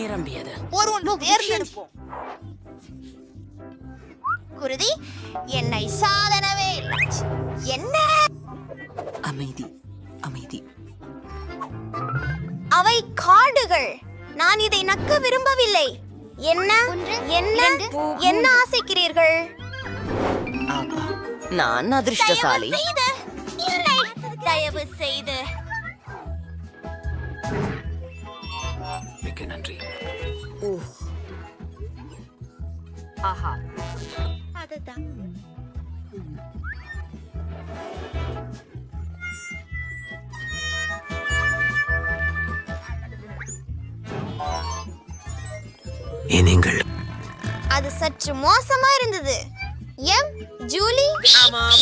நிரம்பியது. ஒருவன் தேர்ந்தெடுப்போம். குருதி என்னை சாதனவே இல்லை. என்ன அமைதி, அமைதி. அவை கார்டுகள். நான் இதை நக்க விரும்பவில்லை. என்ன என்ன என்ன ஆசைக்கிறீர்கள்? ஆமா, நான் அதிர்ஷ்டசாலி. தயவு செய்து மிக்க நன்றி. ஆஹா அதுதான். நீங்கள் அது சற்று மோசமா இருந்தது. ஜூலி,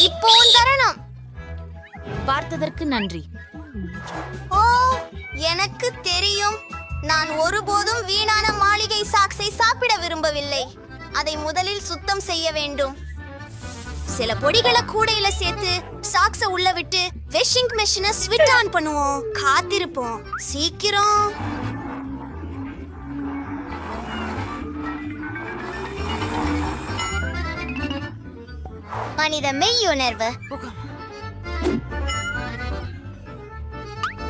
இப்போ உன் தருணம். பார்த்ததற்கு நன்றி. ஓ, எனக்கு தெரியும். நான் ஒருபோதும் வீணான மாளிகை சாக்ஸை சாப்பிட விரும்பவில்லை. அதை முதலில் சுத்தம் செய்ய வேண்டும். சில பொடிகளை கூடையில சேர்த்து சாக்ஸ உள்ள விட்டு வாஷிங் மெஷினை ஸ்விட்ச் ஆன் பண்ணுவோம். காத்திருப்போம். சீக்கிரம். மனித மெய்யுணர்வு.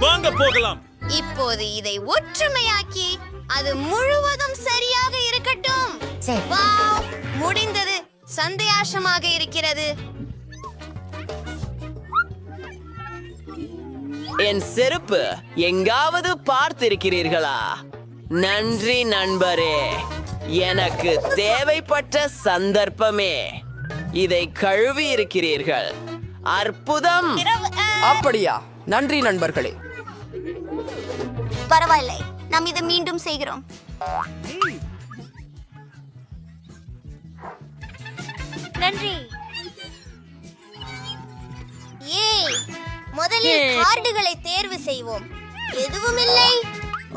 வாங்க போகலாம். இப்போது இதை ஒற்றுமையாக்கி அது முழுவதும் சரியாக இருக்கட்டும். வாவ், முடிந்தது. சந்தோஷமாக இருக்கிறது. என் செருப்பு எங்காவது பார்த்திருக்கிறீர்களா? நன்றி நண்பரே, எனக்கு தேவைப்பட்ட சந்தர்ப்பமே. இதை கழுவி இருக்கிறீர்கள். அற்புதம். அப்படியா? நன்றி நண்பர்களே. பரவாயில்லை, நாம் இதை மீண்டும் செய்கிறோம். நன்றி. ஏய், முதலில் கார்டுகளை தேர்வு செய்வோம். எதுவும் இல்லை.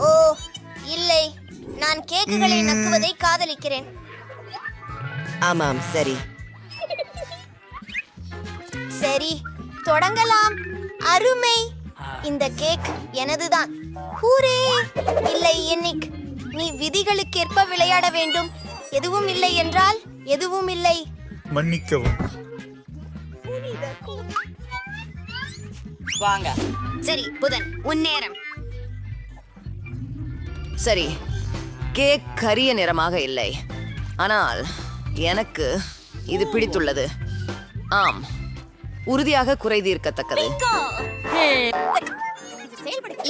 ஓ இல்லை, நான் கேக்குகளை நக்குவதை காதலிக்கிறேன். ஆமாம், சரி சரி, தொடங்கலாம். அருமை. இந்த கேக் எனதுதான். ஹூரே. இல்லை என்னிக், நீ விதிகளுக்கேற்ப விளையாட வேண்டும். எதுவும் இல்லை என்றால் எதுவும் இல்லை. மன்னிக்கவும். வாங்க. சரி புதன், உன் நேரம். சரி, கேக் கரிய நிறமாக இல்லை, ஆனால் எனக்கு இது பிடித்துள்ளது. ஆம், உறுதியாக குறை தீர்க்கத்தக்கது.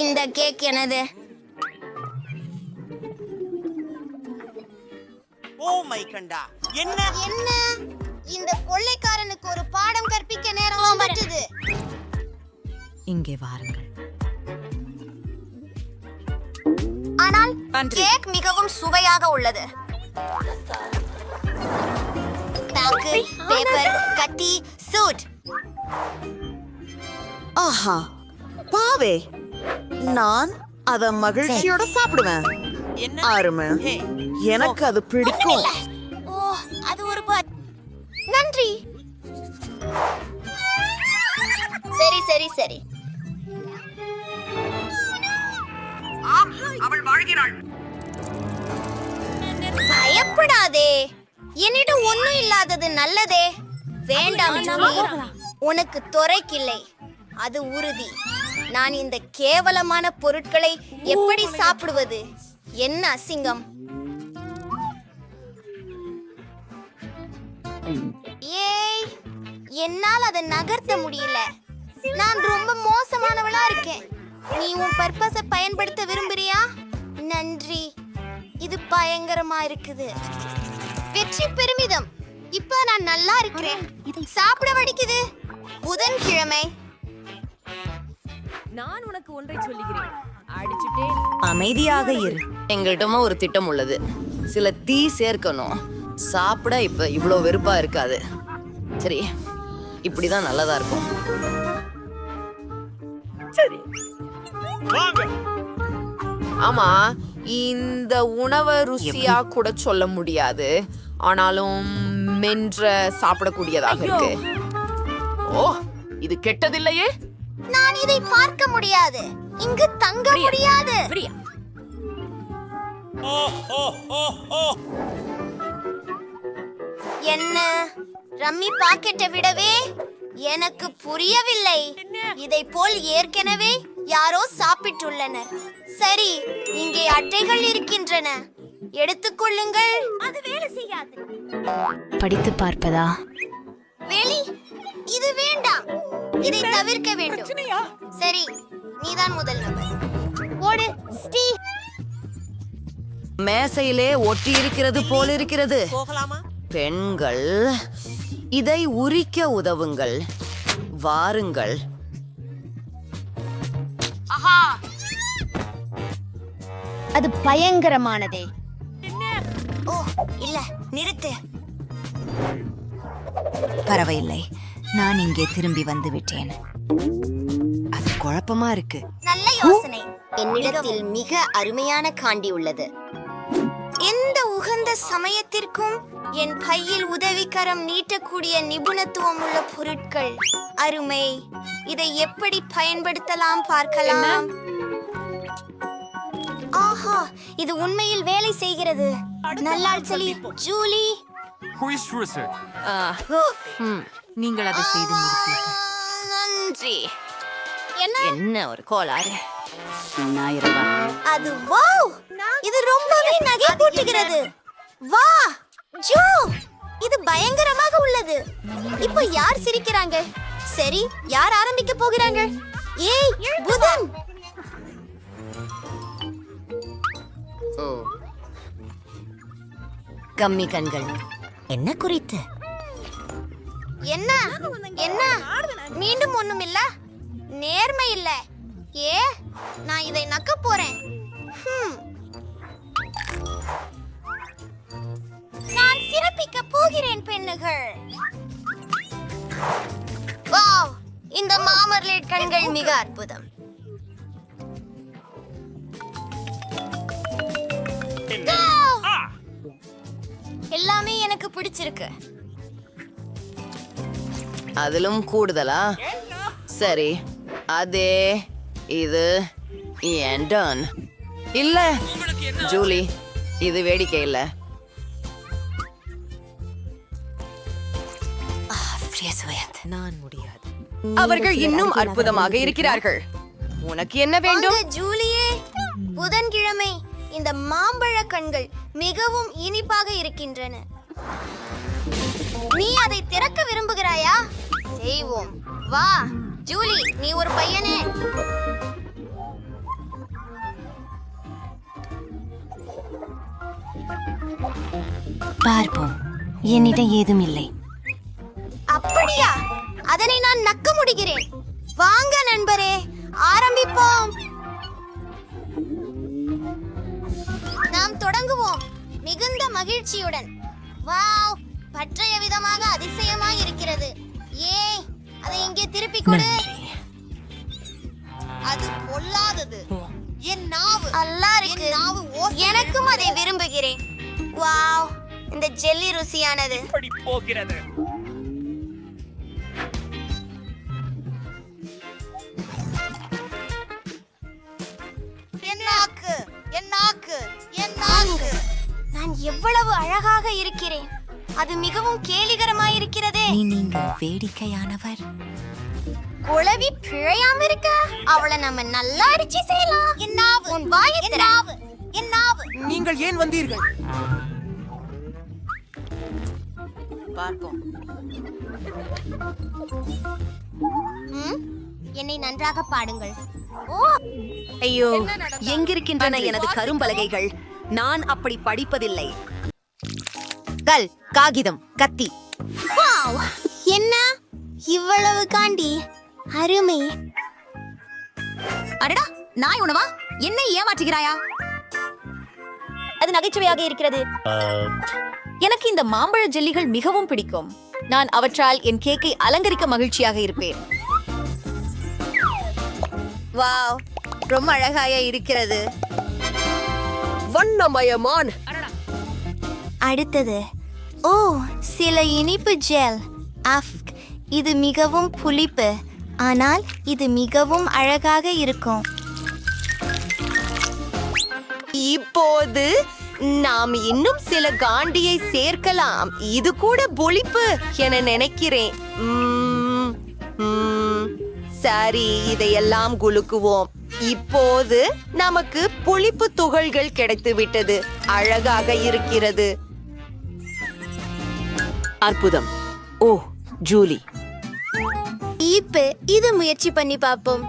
இந்த கேக் எனது. ஓ மை கண்டா. என்ன என்ன? இந்த கொள்ளைக்காரனுக்கு ஒரு பாடம் கற்பிக்க நேரம் வந்துட்டது. இங்கே வாருங்கள். ஆனால் கேக் மிகவும் சுவையாக உள்ளது. பாக்கு, பேப்பர், கத்தி, சூட். ஆஹா, பாவே, நான் அத மகிழ்ச்சியோட சாப்பிடுவேன். அருமை, எனக்கு அது பிடிக்கும். ஓ, அது ஒரு நன்றி. சரி சரி சரி. அவள் வாழ்கிறாள். பயப்படாதே, என்னிடம் ஒண்ணும் இல்லாதது நல்லதே. வேண்டாம் ஜூலி, உனக்கு துறைக்கில்லை, அது உறுதி. நான் இந்த கேவலமான பொருட்களை எப்படி சாப்பிடுவது? என்ன அசிங்கம். ஏய், என்னால் அதை நகர்த்த முடியல. நான் ரொம்ப மோசமானவளா இருக்கேன். நீ உன் பர்பஸை பயன்படுத்த விரும்புறியா? நன்றி, இது பயங்கரமா இருக்குது. வெற்றி பெருமிதம். இப்ப நான் நல்லா இருக்கிறேன். சாப்பிட வடிக்குது. புதன்கிழமை. நான் உனக்கு ஒன்றை சொல்லுகிறேன். அடிச்சுட்டேன். அமைதியாக இரு. எங்கள்கிட்டமா ஒரு திட்டம் உள்ளது. சில தீ சேர்க்கணும். சாப்பிட இப்ப இவ்வளோ வெறுப்பா இருக்காது. சரி, இப்படிதான் நல்லதா இருக்கும். சரி, ஆமா, இந்த உணவை ருசியா கூட சொல்ல முடியாது, ஆனாலும் மென்ற சாப்பிடக்கூடியதாக இருக்கு. ஓ, இது கெட்டதில்லையே. நான் இதை பார்க்க முடியாது. இங்கு தங்க முடியாது. என்ன ரம்மி பாக்கெட்டை விடவே எனக்கு புரியவில்லை. இதை போல் ஏற்கனவே யாரோ சாப்பிட்டுள்ளனர். சரி, இங்கே அட்டைகள் இருக்கின்றன, எடுத்துக்கொள்ளுங்கள். அது வேலை செய்யாது. படித்து பார்ப்பதா? வெளி, இது வேண்டாம். இதை தவிர்க்க வேண்டும். சரி, நீதான் முதல் நபர். ஓடு ஸ்டீவ். மேசையிலே ஒட்டி இருக்கிறது போல இருக்கிறது. போகலாமா? பெண்கள், இதை உரிக்க உதவுங்கள். வாருங்கள். அது பயங்கரமானதே. ஓ இல்ல, நிறுத்து. பரவாயில்லை, நான் இங்கே திரும்பி வந்து விட்டேன். அது குழப்பமா இருக்கு. நல்ல யோசனை. என்னிடத்தில் மிக அருமையான காண்டி உள்ளது. எந்த உகந்த சமயத்திற்கும் என் பையில் உதவிக்கரம் நீட்டக்கூடிய நிபுணத்துவம் உள்ள பொருட்கள். அருமை. இதை எப்படி பயன்படுத்தலாம் பார்க்கலாம். ஆஹா, இது உண்மையில் வேலை செய்கிறது. நல்லாள் சொல்லி ஜூலி. நீங்கள் அதை செய்து முடித்தீர்கள். நன்றி. என்ன ஒரு கோளாறு. அது வாவ், இது ரொம்பவே நகைப்பூட்டுகிறது. வா ஜோ, இது பயங்கரமாக உள்ளது. இப்போ யார் சிரிக்கிறாங்க? சரி, யார் ஆரம்பிக்க போகிறாங்க? ஏய் புதன். கம்மி கண்கள். என்ன குறித்து? என்ன என்ன? மீண்டும் ஒண்ணும் இல்ல. நேர்மை இல்ல. ஏ, நான் இதை நக்க போறேன். நான் சிறப்பிக்க போகிறேன் பெண்ணுகள். வாவ், இந்த மாமர்லேட் கண்கள் மிக அற்புதம். எல்லாமே எனக்கு பிடிச்சிருக்கு. அதிலும் கூடுதலா? சரி, அதே இது என் turn. இல்ல ஜூலி, இது வேடிக்கை இல்ல. நான் முடியாது. அவர்கள் இன்னும் அற்புதமாக இருக்கிறார்கள். உனக்கு என்ன வேண்டும்? வாங்க, ஜூலியே. புதன்கிழமை இந்த மாம்பழ கண்கள் மிகவும் இனிப்பாக இருக்கின்றன. நீ அதை திறக்க விரும்புகிறாயா? செய்வோம். வா ஜூலி, நீ ஒரு பையனே. பார்ப்போம். என்னிடம் ஏதும் இல்லை. அப்படியா? அதனை நான் நக்க முடிகிறேன். வாங்க நண்பரே, ஆரம்பிப்போம். நாம் தொடங்குவோம் மிகுந்த மகிழ்ச்சியுடன். வாவ், பற்றைய விதமாக அதிசயமாய் இருக்கிறது. ஏய், அதை இங்கே திருப்பி கொடு. அது பொல்லாதது. என் நாவு அல்லா இருக்கு. எனக்கும் அதை விரும்புகிறேன். வாவ், இந்த ஜெல்லி ருசியானது. போகிறது. நான் எவ்வளவு அழகாக இருக்கிறேன். அது மிகவும் கேலிகரமாய் இருக்கிறதே. நீங்கள் வேடிக்கையானவர். குழவி பிழையாம இருக்க அவளை நம்ம நல்லா அடிச்சு செய்யலாம். என்னாவு உன் வாயை திற. என்னாவு. நீங்கள் ஏன் வந்தீர்கள்? பார்ப்போம். என்னை நன்றாக பாடுங்கள். ஓ, ஐயோ, எங்கிருக்கின்றன எனது கரும்பலகைகள்? நான் அப்படி படிப்பதில்லை. கல், காகிதம், கத்தி. வாவ், என்ன இவ்வளவு காண்டி? அருமை. அடடா, நாய் உணவா? என்னை ஏமாற்றுகிறாயா? அது நகைச்சுவையாக இருக்கிறது. எனக்கு இந்த மாம்பழ ஜெல்லிகள் மிகவும் பிடிக்கும். நான் அவற்றால் என் கேக்கை அலங்கரிக்க மகிழ்ச்சியாக இருப்பேன். வாவ், ரொம்ப அழகாக இருக்கிறது. வண்ணமயமான. அடுத்தது, ஓ, சில இனிப்பு ஜெல். அஃப், இது மிகவும் புளிப்பு, ஆனால் இது மிகவும் அழகாக இருக்கும். இப்போது நாம் இன்னும் சில காண்டியை சேர்க்கலாம். இது கூட புளிப்பு என நினைக்கிறேன். சரி, இதையெல்லாம் குலுக்குவோம். இப்போது நமக்கு புளிப்பு துகள்கள் கிடைத்து விட்டது. அழகாக இருக்கிறது. அற்புதம். ஓ, ஜூலி, இப்ப இது முயற்சி பண்ணி பார்ப்போம்.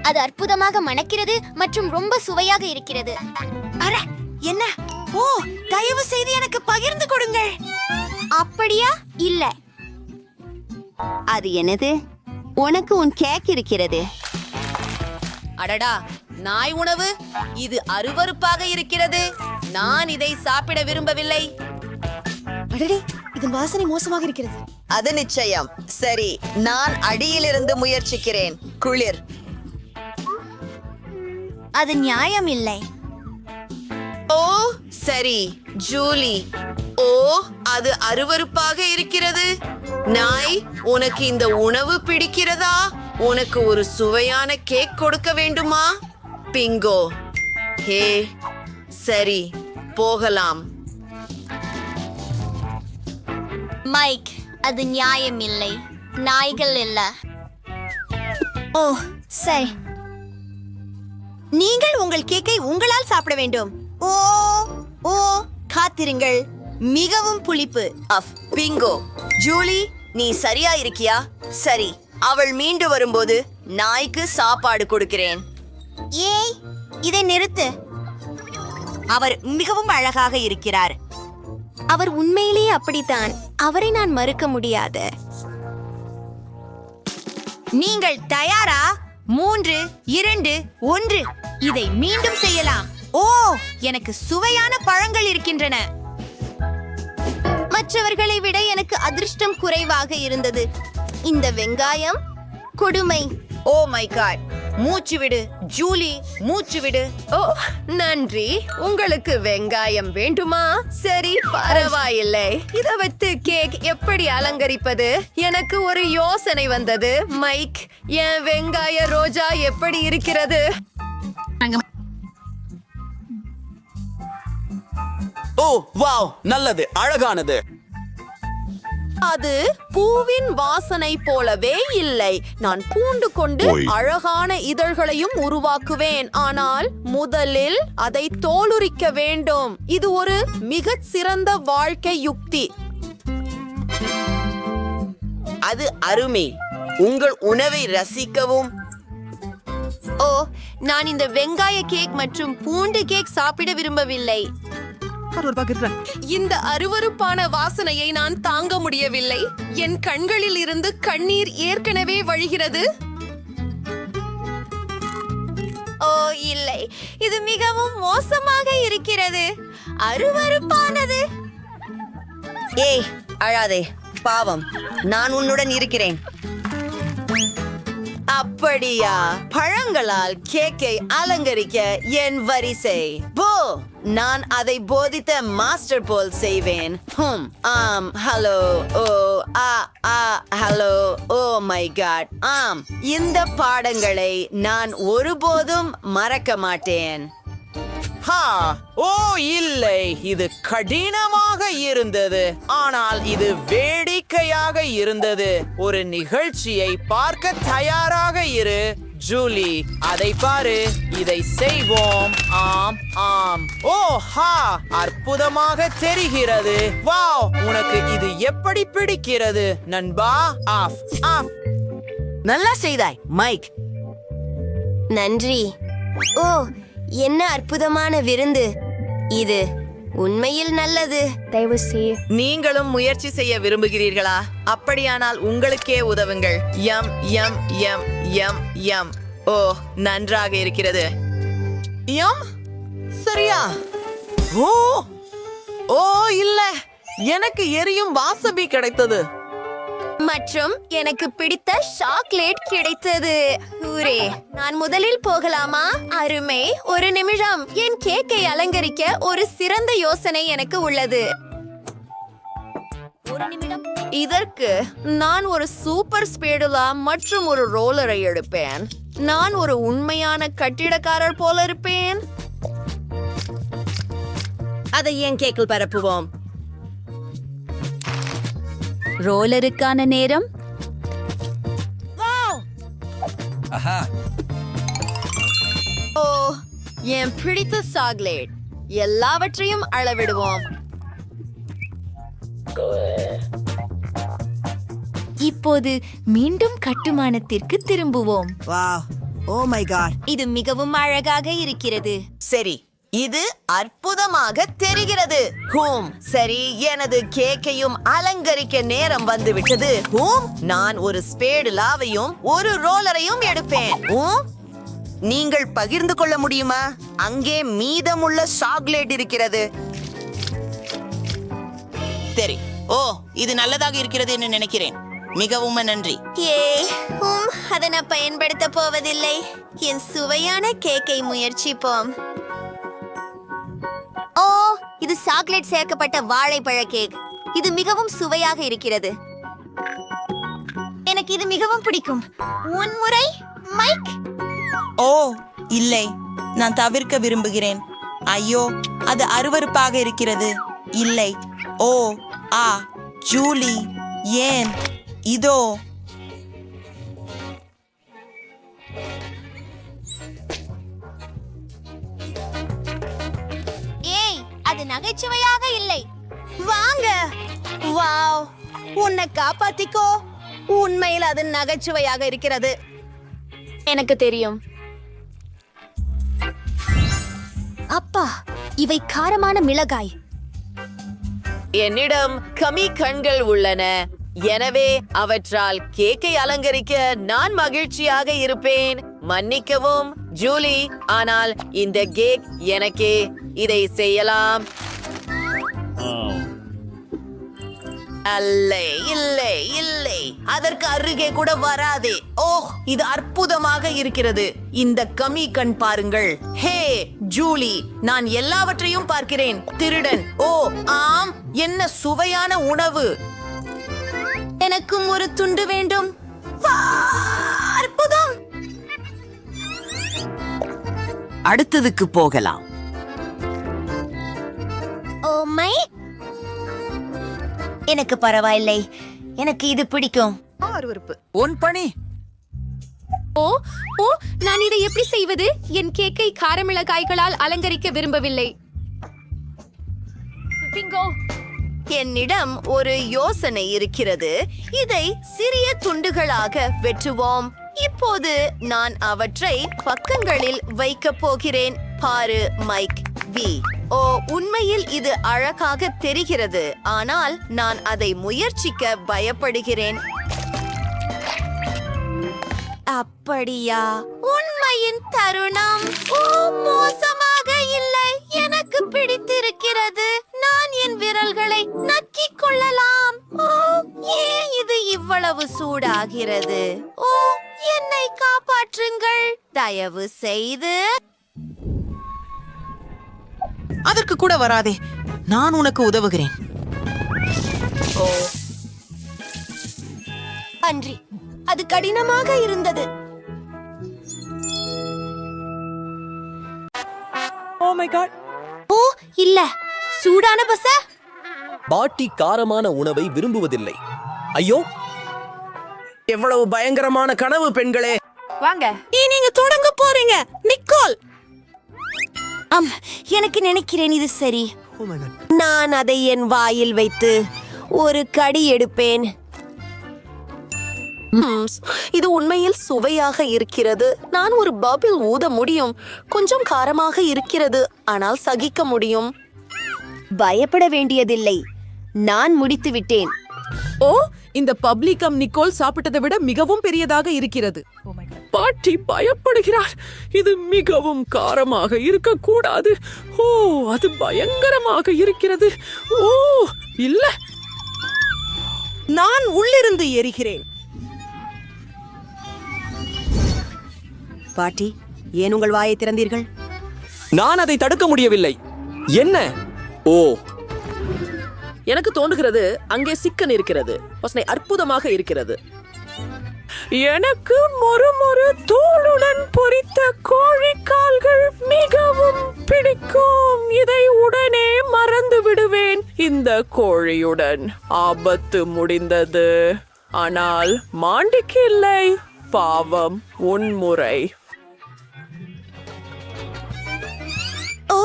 அது அற்புதமாக மணக்கிறது மற்றும் ரொம்ப சுவையாக இருக்கிறது. அட என்ன? ஓ, தயவு செய்து எனக்கு பகிர்ந்து கொடுங்கள். அப்படியா? இல்ல. அது என்னது? உனக்கு உன் கேக் இருக்கிறது. அடடா, நாய் உணவு! இது அருவருப்பாக இருக்கிறது. நான் இதை சாப்பிட விரும்பவில்லை. அடடே, இதன் வாசனை மோசமாக இருக்கிறது. அது நிச்சயம். சரி, நான் அடியிலிருந்து முயற்சிக்கிறேன். குளிர். அது நியாயம் இல்லை. ஓ சரி, ஜூலி. ஓ, அது அருவருப்பாக இருக்கிறது. நாய், உனக்கு இந்த உணவு பிடிக்கிறதா? உனக்கு ஒரு சுவையான கேக் கொடுக்க வேண்டுமா? பிங்கோ. ஹே, சரி, போகலாம். மைக், அது நியாயம் இல்லை. நாய்கள் இல்ல. ஓ, சரி. நீங்கள் உங்கள் கேக்கை உங்களால் சாப்பிட வேண்டும். ஓ ஓ, காத்திருங்கள். மிகவும் புளிப்பு. பிங்கோ. ஜூலி, நீ சரியா இருக்கியா? சரி, அவள் மீண்டு வரும்போது நாய்க்கு சாப்பாடு கொடுக்கிறேன். ஏய், இதை நிறுத்து. அவர் மிகவும் அழகாக இருக்கிறார். அவர் உண்மையிலேயே அப்படித்தான். அவரை நான் மறுக்க முடியாது. நீங்கள் தயாரா? 3, 2, 1. இதை மீண்டும் செய்யலாம். ஓ, எனக்கு சுவையான பழங்கள் இருக்கின்றன. மற்றவர்களை விட எனக்கு அதிர்ஷ்டம் குறைவாக இருந்தது. இந்த வெங்காயம் கொடுமை. Oh my god. மூச்சு விடு ஜூலி, மூச்சு விடு. ஓ, நன்றி. உங்களுக்கு வெங்காயம் வேண்டுமா? சரி, பரவாயில்லை. இதை வைத்து கேக் எப்படி அலங்கரிப்பது? எனக்கு ஒரு யோசனை வந்தது. மைக், என் வெங்காய ரோஜா எப்படி இருக்கிறது? ஓ வாவ், நல்லது, அழகானது. அது பூவின் வாசனை போலவே இல்லை. நான் பூண்டு கொண்டு அழகான இதழ்களையும் உருவாக்குவேன். ஆனால் முதலில் அதை தோலுரிக்க வேண்டும். இது ஒரு மிகச் சிறந்த வாழ்க்கை யுக்தி. அது அருமை. உங்கள் உணவை ரசிக்கவும். ஓ, நான் இந்த வெங்காய கேக் மற்றும் பூண்டு கேக் சாப்பிட விரும்பவில்லை. இந்த அருவருப்பான வாசனையை நான் தாங்க முடியவில்லை. என் கண்களில் இருந்து கண்ணீர் ஏற்கனவே வழிகிறது. ஓ இல்லை, இது மிகவும் மோசமாக இருக்கிறது. அருவருப்பானது. ஏய், அழாதே. பாவம், நான் உன்னுடன் இருக்கிறேன். அப்படியா? பழங்களால் கேக்கை அலங்கரிக்க என் வரிசை. போ, நான் அதை போதித்த மாஸ்டர் போல் செய்வேன். ஆம், hello. Oh hello. Oh my god. ஆம், இந்த பாடங்களை நான் ஒருபோதும் மறக்க மாட்டேன். ஹா, ஓ இல்லை, இது கடினமாக இருந்தது. ஆனால் இது வேடிக்கையாக இருந்தது. ஒரு நிகழ்ச்சியை பார்க்க தயாராக இரு. ஜூலி, அதை பாரு. இதை செய்வோம். ஆம் ஆம். ஓ ஹா, அற்புதமாக தெரிகிறது. வாவ், உனக்கு இது எப்படி பிடிக்கிறது நண்பா? Off off. நல்லா செய்தாய், மைக். நன்றி. ஓ, என்ன அற்புதமான விருந்து இது. உண்மையில் நல்லது. தயவு செய்ய. நீங்களும் முயற்சி செய்ய விரும்புகிறீர்களா? அப்படியானால் உங்களுக்கே உதவுங்கள். யம் யம் யம் யம் யம். ஓ, நன்றாக இருக்கிறது. யம், சரியா? ஓ ஓ இல்ல, எனக்கு எரியும் வாசபி கிடைத்தது. மற்றும் எனக்கு பிடித்த சாக்லேட் கிடைத்தது. ஊரே, நான் முதலில் போகலாமா? அருமை. ஒரு நிமிஷம். என் கேக்கை அலங்கரிக்க ஒரு சிறந்த யோசனை எனக்கு உள்ளது. ஒரு நிமிடம். இதற்கு நான் ஒரு சூப்பர் ஸ்பேடுலா மற்றும் ஒரு ரோலரை எடுப்பேன். நான் ஒரு உண்மையான கட்டிடக்காரர் போல இருப்பேன். அதை என் கேக்கில் பரப்புவோம். ரோலருக்கான நேரம். ஓ, என் பிடித்த சாக்லேட். எல்லாவற்றையும் அளவிடுவோம். இப்போது மீண்டும் கட்டுமானத்திற்கு திரும்புவோம். வாவ், ஓ மை காட், இது மிகவும் அழகாக இருக்கிறது. சரி, இது அற்புதமாக தெரிகிறது. ஹூம், சரி, எனது கேக்கையும் அலங்கரிக்க நேரம் வந்துவிட்டது. ஹூம், நான் ஒரு ஸ்பேடு லாவையும் ஒரு ரோலரையும் எடுப்பேன். ஹூம், நீங்கள் பகிர்ந்து கொள்ள முடியுமா? அங்கே மீதமுள்ள சாக்லேட் இருக்கிறது. சரி. ஓ, இது நல்லதாக இருக்கிறது என்று நினைக்கிறேன். மிகவும் நன்றி. அதை நான் பயன்படுத்த போவதில்லை. என் சுவையான கேக்கை முயற்சிப்போம். ஓ, இது சாக்லேட் சேர்க்கப்பட்ட வாழைப்பழ கேக். இது மிகவும் சுவையாக இருக்கிறது. எனக்கு இது மிகவும் பிடிக்கும். உன் முறை, மைக்? ஓ இல்லை, நான் தவிர்க்க விரும்புகிறேன். ஐயோ, அது அருவருப்பாக இருக்கிறது. இல்லை. ஓ ஆ ஜூலி, ஏன்? இதோ. ஏய், அது நகைச்சுவையாக இல்லை. வாங்க. வாவ், உன்னை காப்பாத்திக்கோ. உண்மையில் அது நகைச்சுவையாக இருக்கிறது. எனக்கு தெரியும். அப்பா, இவை காரமான மிளகாய். என்னிடம் கமி கண்கள் உள்ளன, எனவே அவற்றால் கேக்கை அலங்கரிக்க நான் மகிழ்ச்சியாக இருப்பேன். மன்னிக்கவும் ஜூலி, ஆனால் இந்த கேக் எனக்கே. இதை செய்யலாம். இல்லை இல்லை இல்லை, அதற்கு அருகே கூட வராதே. ஓ, இது அற்புதமாக இருக்கிறது. இந்த கமி கண் பாருங்கள். ஹே ஜூலி, நான் எல்லாவற்றையும் பார்க்கிறேன். திருடன். ஓ ஆம், என்ன சுவையான உணவு. எனக்கும் ஒரு துண்டு வேண்டும். அற்புதம். அடுத்ததுக்கு போகலாம். ஓ மை, எனக்கு பரவாயில்லை. எனக்கு இது பிடிக்கும். உன் பணி. ஓ ஓ, நான் இதை எப்படி செய்வது? என் கேக்கை காரமிளகாய்களால் அலங்கரிக்க விரும்பவில்லை. பிங்கோ. என்னிடம் ஒரு யோசனை இருக்கிறது. இதை சிறிய துண்டுகளாக வெட்டுவோம். இப்போது நான் அவற்றை பக்கங்களில் வைக்கப் போகிறேன். பாரு மைக் வி. ஓ, உண்மையில் இது அழகாக தெரிகிறது, ஆனால் நான் அதை முயற்சிக்க பயப்படுகிறேன். அப்படியா? உண்மையின் தருணம். ஓ, மோசமாக இல்லை. எனக்கு பிடித்திருக்கிறது. நான் என் விரல்களை நக்கிக் கொள்ளலாம். ஓ, ஏன் இது இவ்வளவு சூடாகிறது? ஓ, என்னை காப்பாற்றுங்கள், தயவு செய்து. அதற்கு கூட வராதே, நான் உனக்கு உதவுகிறேன். அன்றி, அது கடினமாக இருந்தது. ஓ மை காட். ஓ இல்ல, சூடான பச. பாட்டி காரமான உணவை விரும்புவதில்லை. ஐயோ, எவ்வளவு பயங்கரமான கனவு பெண்களே. வாங்க. நீங்க தொடங்க போறீங்க, நிக்கோல். எனக்கு நினைக்கிறேன் இது சரி. நான் அதை என் வாயில் வைத்து ஒரு கடி எடுப்பேன். இது உண்மையில் சுவையாக இருக்கிறது. நான் ஒரு பபிள் ஊத முடியும். கொஞ்சம் காரமாக இருக்கிறது, ஆனால் சகிக்க முடியும். பயப்பட வேண்டியதில்லை, நான் முடித்து விட்டேன். ஓ, இந்த பப்ளிகம் நிக்கோல் சாப்பிட்டதை விட மிகவும் பெரியதாக இருக்கிறது. பாட்டி பயப்படுகிறார். இது மிகவும் காரமாக இருக்கக்கூடாது. ஓ, அது பயங்கரமாக இருக்கிறது. ஓ இல்ல, நான் உள்ளிருந்து எரிகிறேன். பாட்டி, ஏன் உங்கள் வாயை திறந்தீர்கள்? நான் அதை தடுக்க முடியவில்லை. என்ன? ஓ, எனக்கு தோன்றுகிறது அங்கே சிக்கன் இருக்கிறது. வாசனை அற்புதமாக இருக்கிறது. எனக்கு மொறு தோலுடன் பொரித்த கோழி கால்கள் மிகவும் பிடிக்கும். இதை உடனே மற இந்த கோழியுடன் ஆபத்து முடிந்தது. ஆனால் மாண்டிக்கு இல்லை. பாவம், உன்முறை. ஓ,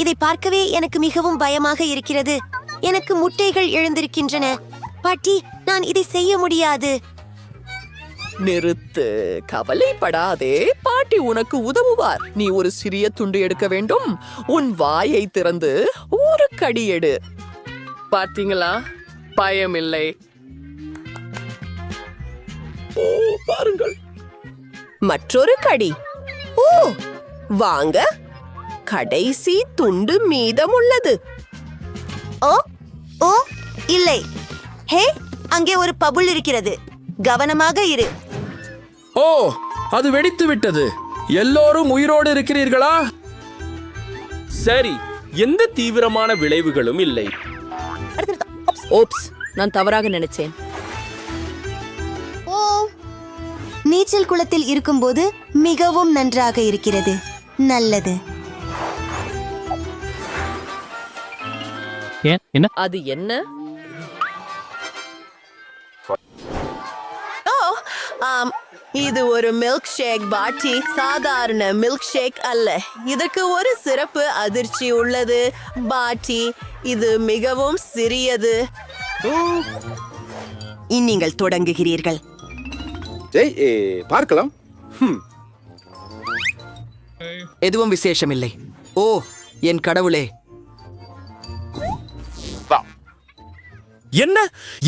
இதை பார்க்கவே எனக்கு மிகவும் பயமாக இருக்கிறது. எனக்கு முட்டைகள் எழுந்திருக்கின்றன. பாட்டி, நான் இதை செய்ய முடியாது. நிறுத்து, கவலைப்படாதே. பாட்டி உனக்கு உதவுவார். நீ ஒரு சிறிய துண்டு எடுக்க வேண்டும். உன் வாயை திறந்து ஒரு கடி எடு. பார்த்தீங்களா, பயமில்லை. ஓ, பாருங்கள், மற்றொரு கடி. ஓ, வாங்க, கடைசி துண்டு மீதம் உள்ளது. ஓ ஓ இல்லை. ஹே, அங்கே ஒரு பபுள் இருக்கிறது. கவனமாக இரு. ஓ, அது வெடித்து விட்டது. எல்லோரும் உயிரோடு இருக்கிறீர்களா? சரி, எந்த தீவிரமான விளைவுகளும் இல்லை. ஓப்ஸ், நான் தவறாக நினைச்சேன். ஓ, நீச்சல் குளத்தில் இருக்கும்போது மிகவும் நன்றாக இருக்கிறது. நல்லது. அது என்ன? இது ஒரு மில்க் ஷேக் பாட்டி. சாதாரண மில்க் ஷேக் அல்ல. இதற்கு ஒரு சிறப்பு அதிர்ச்சி உள்ளது பாட்டி. இது மிகவும் சிறியது. நீங்கள் தொடங்குகிறீர்கள். பார்க்கலாம். எதுவும் விசேஷமில்லை. ஓ, என் கடவுளே. என்ன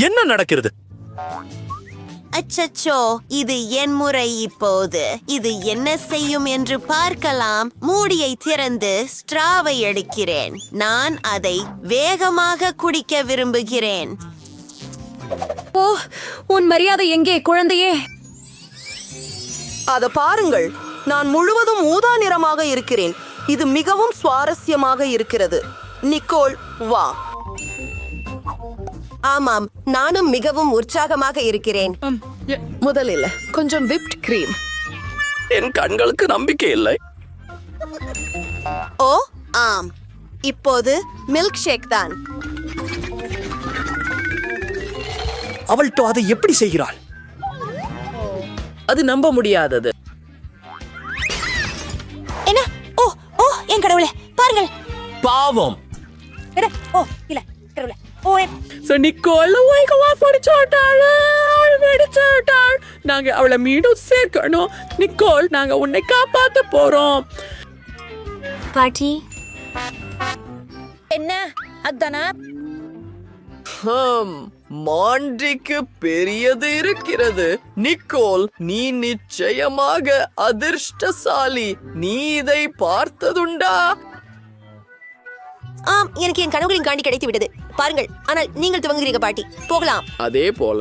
என்ன நடக்கிறது? அச்சச்சோ, இது என் முறை இப்போது. இது என்ன செய்யும் என்று பார்க்கலாம். மூடியை திறந்து ஸ்ட்ராவை எடுக்கிறேன். நான் அதை வேகமாக குடிக்க விரும்புகிறேன். ஓ, உன் மரியாதை எங்கே, குழந்தையே? அத பாருங்கள், நான் முழுவதும் ஊதா நிறமாக இருக்கிறேன். இது மிகவும் சுவாரஸ்யமாக இருக்கிறது. நிக்கோல், வா. ஆமாம், நானும் மிகவும் உற்சாகமாக இருக்கிறேன். முதலில் கொஞ்சம் விப்ட் கிரீம். என் கண்களுக்கு நம்பிக்கை இல்லை. ஓ ஆம், இப்போது மில்க் ஷேக் தான். அவள் அதை எப்படி செய்கிறாள்? அது நம்ப முடியாதது. என்ன? ஓ ஓ என் கடவுளே, பாருங்கள். பாவம். ஓ இல்ல, கடவுளே. ஓ, நிக்கோல் வெடிச்சுட்டாள். நாங்க அவளை மீண்டும் சேர்க்கணும். நிக்கோல், நாங்க உன்னை காப்பாத்த போறோம். பாட்டி, என்ன அதானா? மாண்டிக்கு பெரியது இருக்கிறது. நிக்கோல், நீ நிச்சயமாக அதிர்ஷ்டசாலி. நீ இதை பார்த்ததுண்டா? ஆம், எனக்கு என் கனவுகளின் காண்டி கிடைத்து விட்டது. பாருங்கள், ஆனால் நீங்கள் துவங்குகிறீங்க பாட்டி. போகலாம். அதே போல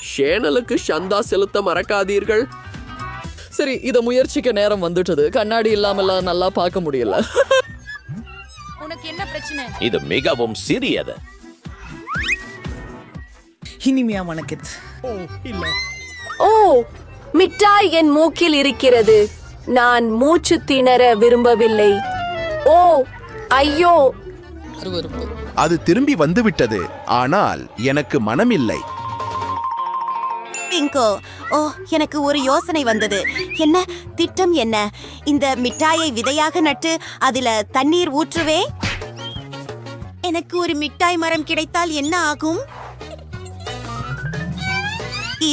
ஷேனலுக்கு சந்தா செலுத்த மறக்காதீர்கள். சரி, இத முயற்சிக்க நேரம் வந்துட்டது. கண்ணாடி இல்லாம நல்லா பார்க்க முடியல. உனக்கு என்ன பிரச்சனை? இது மிகவும் சிறியது. இனிமையா வணக்கத். ஓ, மிட்டாய் என் மூக்கில் இருக்கிறது. நான் மூச்சு திணற விரும்பவில்லை. ஓ ஐயோ, அது திரும்பி வந்துவிட்டது. ஆனால் எனக்கு மனமில்லை. பிங்கோ, ஓ, எனக்கு ஒரு யோசனை வந்தது. என்ன திட்டம்? என்ன? இந்த மிட்டாயை விதையாக நட்டு அதுல தண்ணீர் ஊற்றுவே. எனக்கு ஒரு மிட்டாய் மரம் கிடைத்தால் என்ன ஆகும்?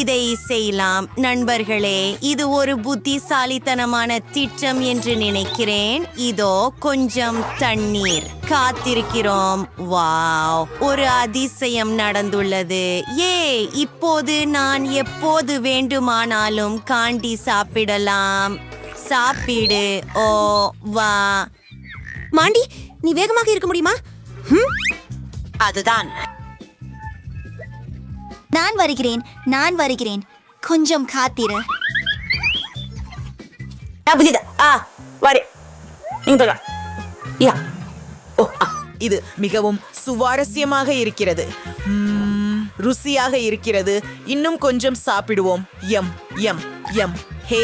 இதை செய்யலாம் நண்பர்களே. இது ஒரு புத்திசாலித்தனமான திட்டம் என்று நினைக்கிறேன். இதோ கொஞ்சம் தண்ணீர். காத்திருக்கிறோம். வாவ், ஒரு அதிசயம் நடந்துள்ளது. இப்போது நான் எப்போது வேண்டுமானாலும் காண்டி சாப்பிடலாம். சாப்பிடு. ஓ வா. மாண்டி, நீ வேகமாக இருக்க முடியுமா? அதுதான். நான் வருகிறேன். கொஞ்சம் காத்திரு. இது மிகவும் சுவாரஸ்யமாக இருக்கிறது. ருசியாக இருக்கிறது. இன்னும் கொஞ்சம் சாப்பிடுவோம். M M M. ஹே,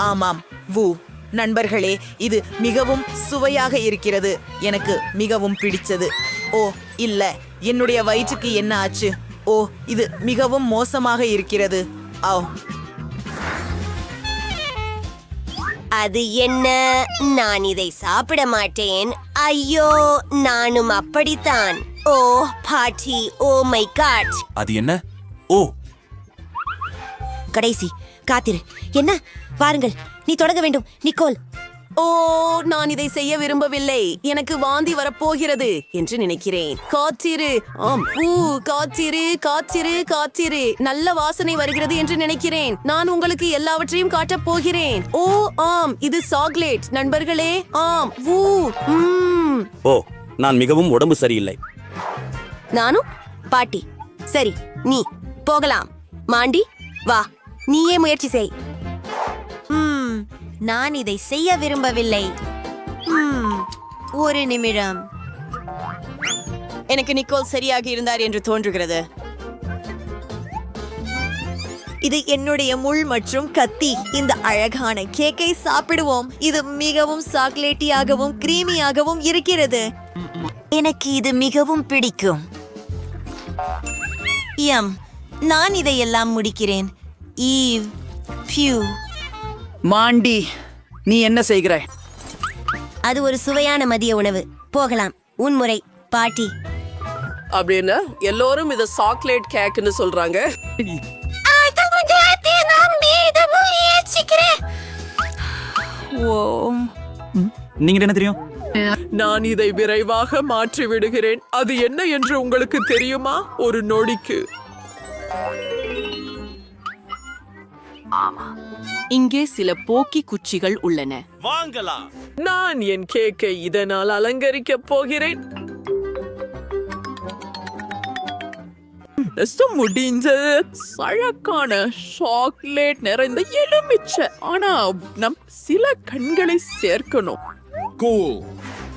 ஆமாம். வு நண்பர்களே, இது மிகவும் சுவையாக இருக்கிறது. எனக்கு மிகவும் பிடிச்சது. ஓ இல்ல, என்னுடைய வயிற்றுக்கு என்ன ஆச்சு? ஓ, இது மிகவும் மோசமாக இருக்கிறது. ஓ, அது என்ன? நான் இதை சாப்பிட மாட்டேன். ஐயோ, நானும் அப்படித்தான். ஓ பாட்டி, ஓ மை காட். அது என்ன? ஓ, கடைசி காத்திரு. என்ன? பாருங்கள், நீ தொடங்க வேண்டும் நிக்கோல். ஓ, நான் இதை செய்ய விரும்பவில்லை. எனக்கு வாந்தி வரப்போகிறது என்று நினைக்கிறேன். காத்திரு. ஆம், காத்திரு காத்திரு காத்திரு. நல்ல வாசனை வருகிறது என்று நினைக்கிறேன். நான் உங்களுக்கு எல்லாவற்றையும் காட்டப் போகிறேன். ஓ ஆம், இது சாக்லேட் நண்பர்களே. ஆம். ஓ, நான் மிகவும் உடம்பு சரியில்லை. நானும் பாட்டி. சரி, நீ போகலாம். மாண்டி, வா, நீயே முயற்சி செய். நான் இதை செய்ய விரும்பவில்லை. ஒரு நிமிடம். எனக்கு நிக்கோல் சரியாக இருந்தார் என்று தோன்றுகிறது. இது என்னுடைய முள் மற்றும் கத்தி. இந்த அழகான கேக்கை சாப்பிடுவோம். இது மிகவும் சாக்லேட்டியாகவும் கிரீமியாகவும் இருக்கிறது. எனக்கு இது மிகவும் பிடிக்கும். நான் இதையெல்லாம் முடிக்கிறேன். ஈவ், பியூ. மாண்டி, நீ என்ன செய்கிறாய்? அது ஒரு சுவையான மதிய உணவு. போகலாம். உன் முறை பாட்டி. அப்படின்னு எல்லோரும் இத சாக்லேட் கேக்னு சொல்றாங்க. நீங்க என்ன தெரியும்? நான் இதை விரைவாக மாற்றி விடுகிறேன். அது என்ன என்று உங்களுக்கு தெரியுமா? ஒரு நொடிக்கு. இங்கே சில போக்கி குச்சிகள் உள்ளன. வாங்கலாம். நான் என் கேக்கை இதனால் அலங்கரிக்கப் போகிறேன். முடிஞ்ச அழகான சாக்லேட் நிறைந்த எலுமிச்சை. ஆனா நம் சில கண்களை சேர்க்கணும்.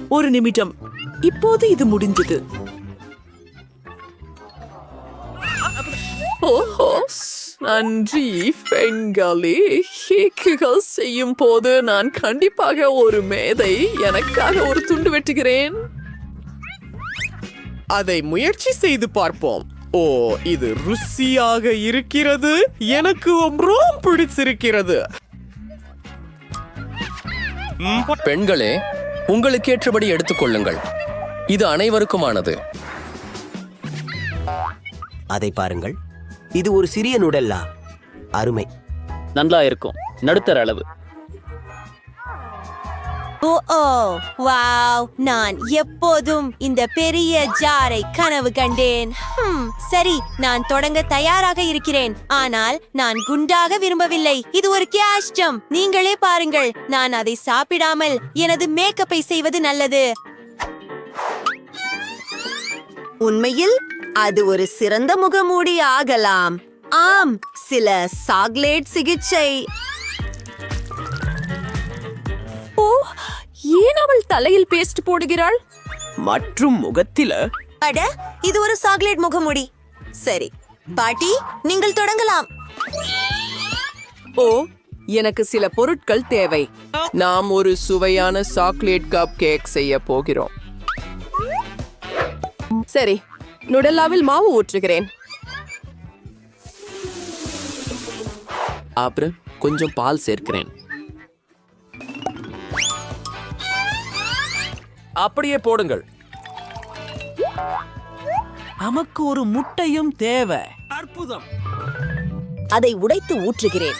ஒரு நிமிடம். இப்போது இது முடிஞ்சது. ஓஹோ, நன்றி பெண்களே. கேக்குகள் செய்யும் போது நான் கண்டிப்பாக ஒரு மேதை எனக்காக ஒரு துண்டு வெட்டுகிறேன். அதை முயற்சி செய்து பார்ப்போம். ஓ, இது ருசியாக இருக்கிறது. எனக்கு ரொம்ப பிடிச்சிருக்கிறது. பெண்களே, உங்களுக்கு ஏற்றபடி எடுத்துக்கொள்ளுங்கள். இது அனைவருக்குமானது. அதை பாருங்கள். இது ஒரு சிறிய நுடல்லா. அருமை. நல்லா இருக்கும். நடுத்தர அளவு. ஓ ஓ, வாவ். நான் எப்போதும் இந்த பெரிய ஜாரை கனவு கண்டேன். சரி, நான் தொடங்க தயாராக இருக்கிறேன். ஆனால் நான் குண்டாக விரும்பவில்லை. இது ஒரு கேஷ் ஜம்ப். நீங்களே பாருங்கள். நான் அதை சாப்பிடாமல் எனது மேக்கப்பை செய்வது நல்லது. உண்மையில் அது ஒரு சிறந்த முகமூடி ஆகலாம். ஆம், சில சாக்லேட் சிகிச்சை. ஓ, ஏன் அவள் தலையில் பேஸ்ட் போடுகிறாள்? மற்றும் முகத்தில. அட, இது ஒரு சாக்லேட் முகமூடி. சரி பாட்டி, நீங்கள் தொடங்கலாம். ஓ, எனக்கு சில பொருட்கள் தேவை. நாம் ஒரு சுவையான சாக்லேட் கப் கேக் செய்ய போகிறோம். சரி, நுடல்லாவில் மாவு ஊற்றுகிறேன். அப்புறம் கொஞ்சம் பால் சேர்க்கிறேன். அப்படியே போடுங்கள். நமக்கு ஒரு முட்டையும் தேவை. அற்புதம். அதை உடைத்து ஊற்றுகிறேன்.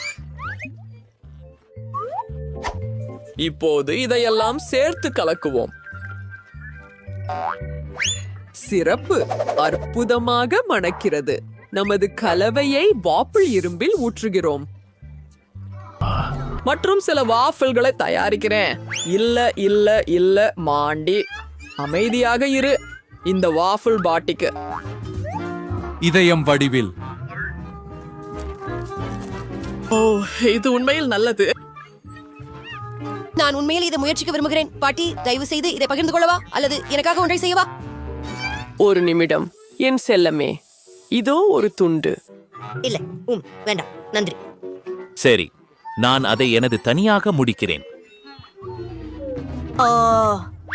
இப்போது இதையெல்லாம் சேர்த்து கலக்குவோம். சிறப்பு. அற்புதமாக மணக்கிறது. நமது கலவையை வாப்பிள் இரும்பில் ஊற்றுகிறோம். மற்றும் சில வாஃபிள்களை தயாரிக்கிறேன். இல்ல இல்ல இல்ல மாண்டி, அமைதியாக இரு. இந்த வாஃபிள் பாட்டிக்கு இதயம் வடிவில். ஓ, இது உண்மையில் நல்லது. நான் உண்மையில் இதை முயற்சிக்க விரும்புகிறேன். பாட்டி, தயவு செய்து இதை பகிர்ந்து கொள்ளவா அல்லது எனக்காக ஒன்றை செய்யவா? ஒரு நிமிடம் என் செல்லமே. இதோ ஒரு துண்டு. இல்ல, வேண்டாம், நன்றி. சரி, நான் அதை எனது தனியாக முடிக்கிறேன். ஓ,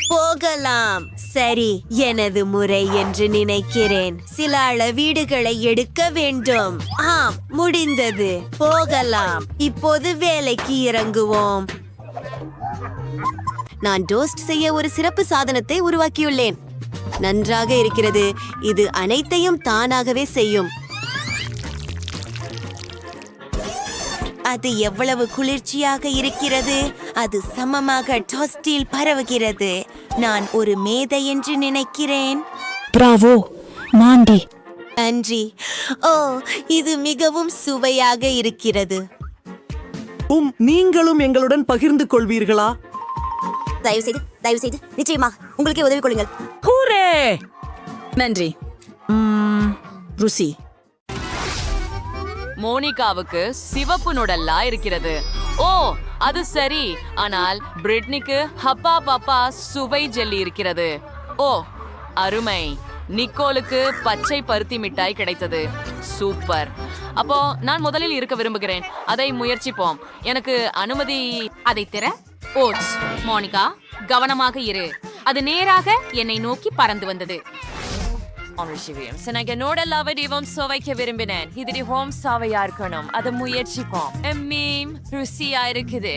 போகலாம். சரி, எனது முறை என்று நினைக்கிறேன். சில அளவீடுகளை எடுக்க வேண்டும். ஆம், முடிந்தது. போகலாம். இப்போது வேலைக்கு இறங்குவோம். நான் டோஸ்ட் செய்ய ஒரு சிறப்பு சாதனத்தை உருவாக்கியுள்ளேன். நன்றாக இருக்கிறது. இது அனைத்தையும் தானாகவே செய்யும். அது எவ்வளவு குளிர்ச்சியாக இருக்கிறது. அது சமமாக டோஸ்டில் பரவுகிறது. நான் ஒரு மேதை என்று நினைக்கிறேன். பிராவோ மாண்டி. நன்றி. ஓ, இது மிகவும் சுவையாக இருக்கிறது. நீங்களும் எங்களுடன் பகிர்ந்து கொள்வீர்களா? தயவு செய்து நிச்சயமாக உங்களுக்கே உதவி கொள்ளுங்கள். ஹூரே! நன்றி. ருசி. மோனிகாவுக்கு சிவப்பு நுடல்லா இருக்கிறது. ஓ, அது சரி. ஆனால் பிரிட்னிக்கு ஹப்பா பாப்பா சுவை ஜெல்லி இருக்கிறது. ஓ, அருமை. நிக்கோலுக்கு பச்சை பருத்தி மிட்டாய் கிடைத்தது. சூப்பர். அப்போ நான் முதலில் இருக்க விரும்புகிறேன். அதை முயற்சிப்போம். எனக்கு அனுமதி. அதை திற. ஓட்ஸ். மோனிகா, கவனமாக இரு. அது நேராக என்னை நோக்கி பறந்து வந்தது. நோடல்லாவை டிவம் சுவைக்க விரும்பினேன். இது ஹோம் சாவையா இருக்கணும். அதை முயற்சிப்போம். மீம் ருசியா இருக்குது.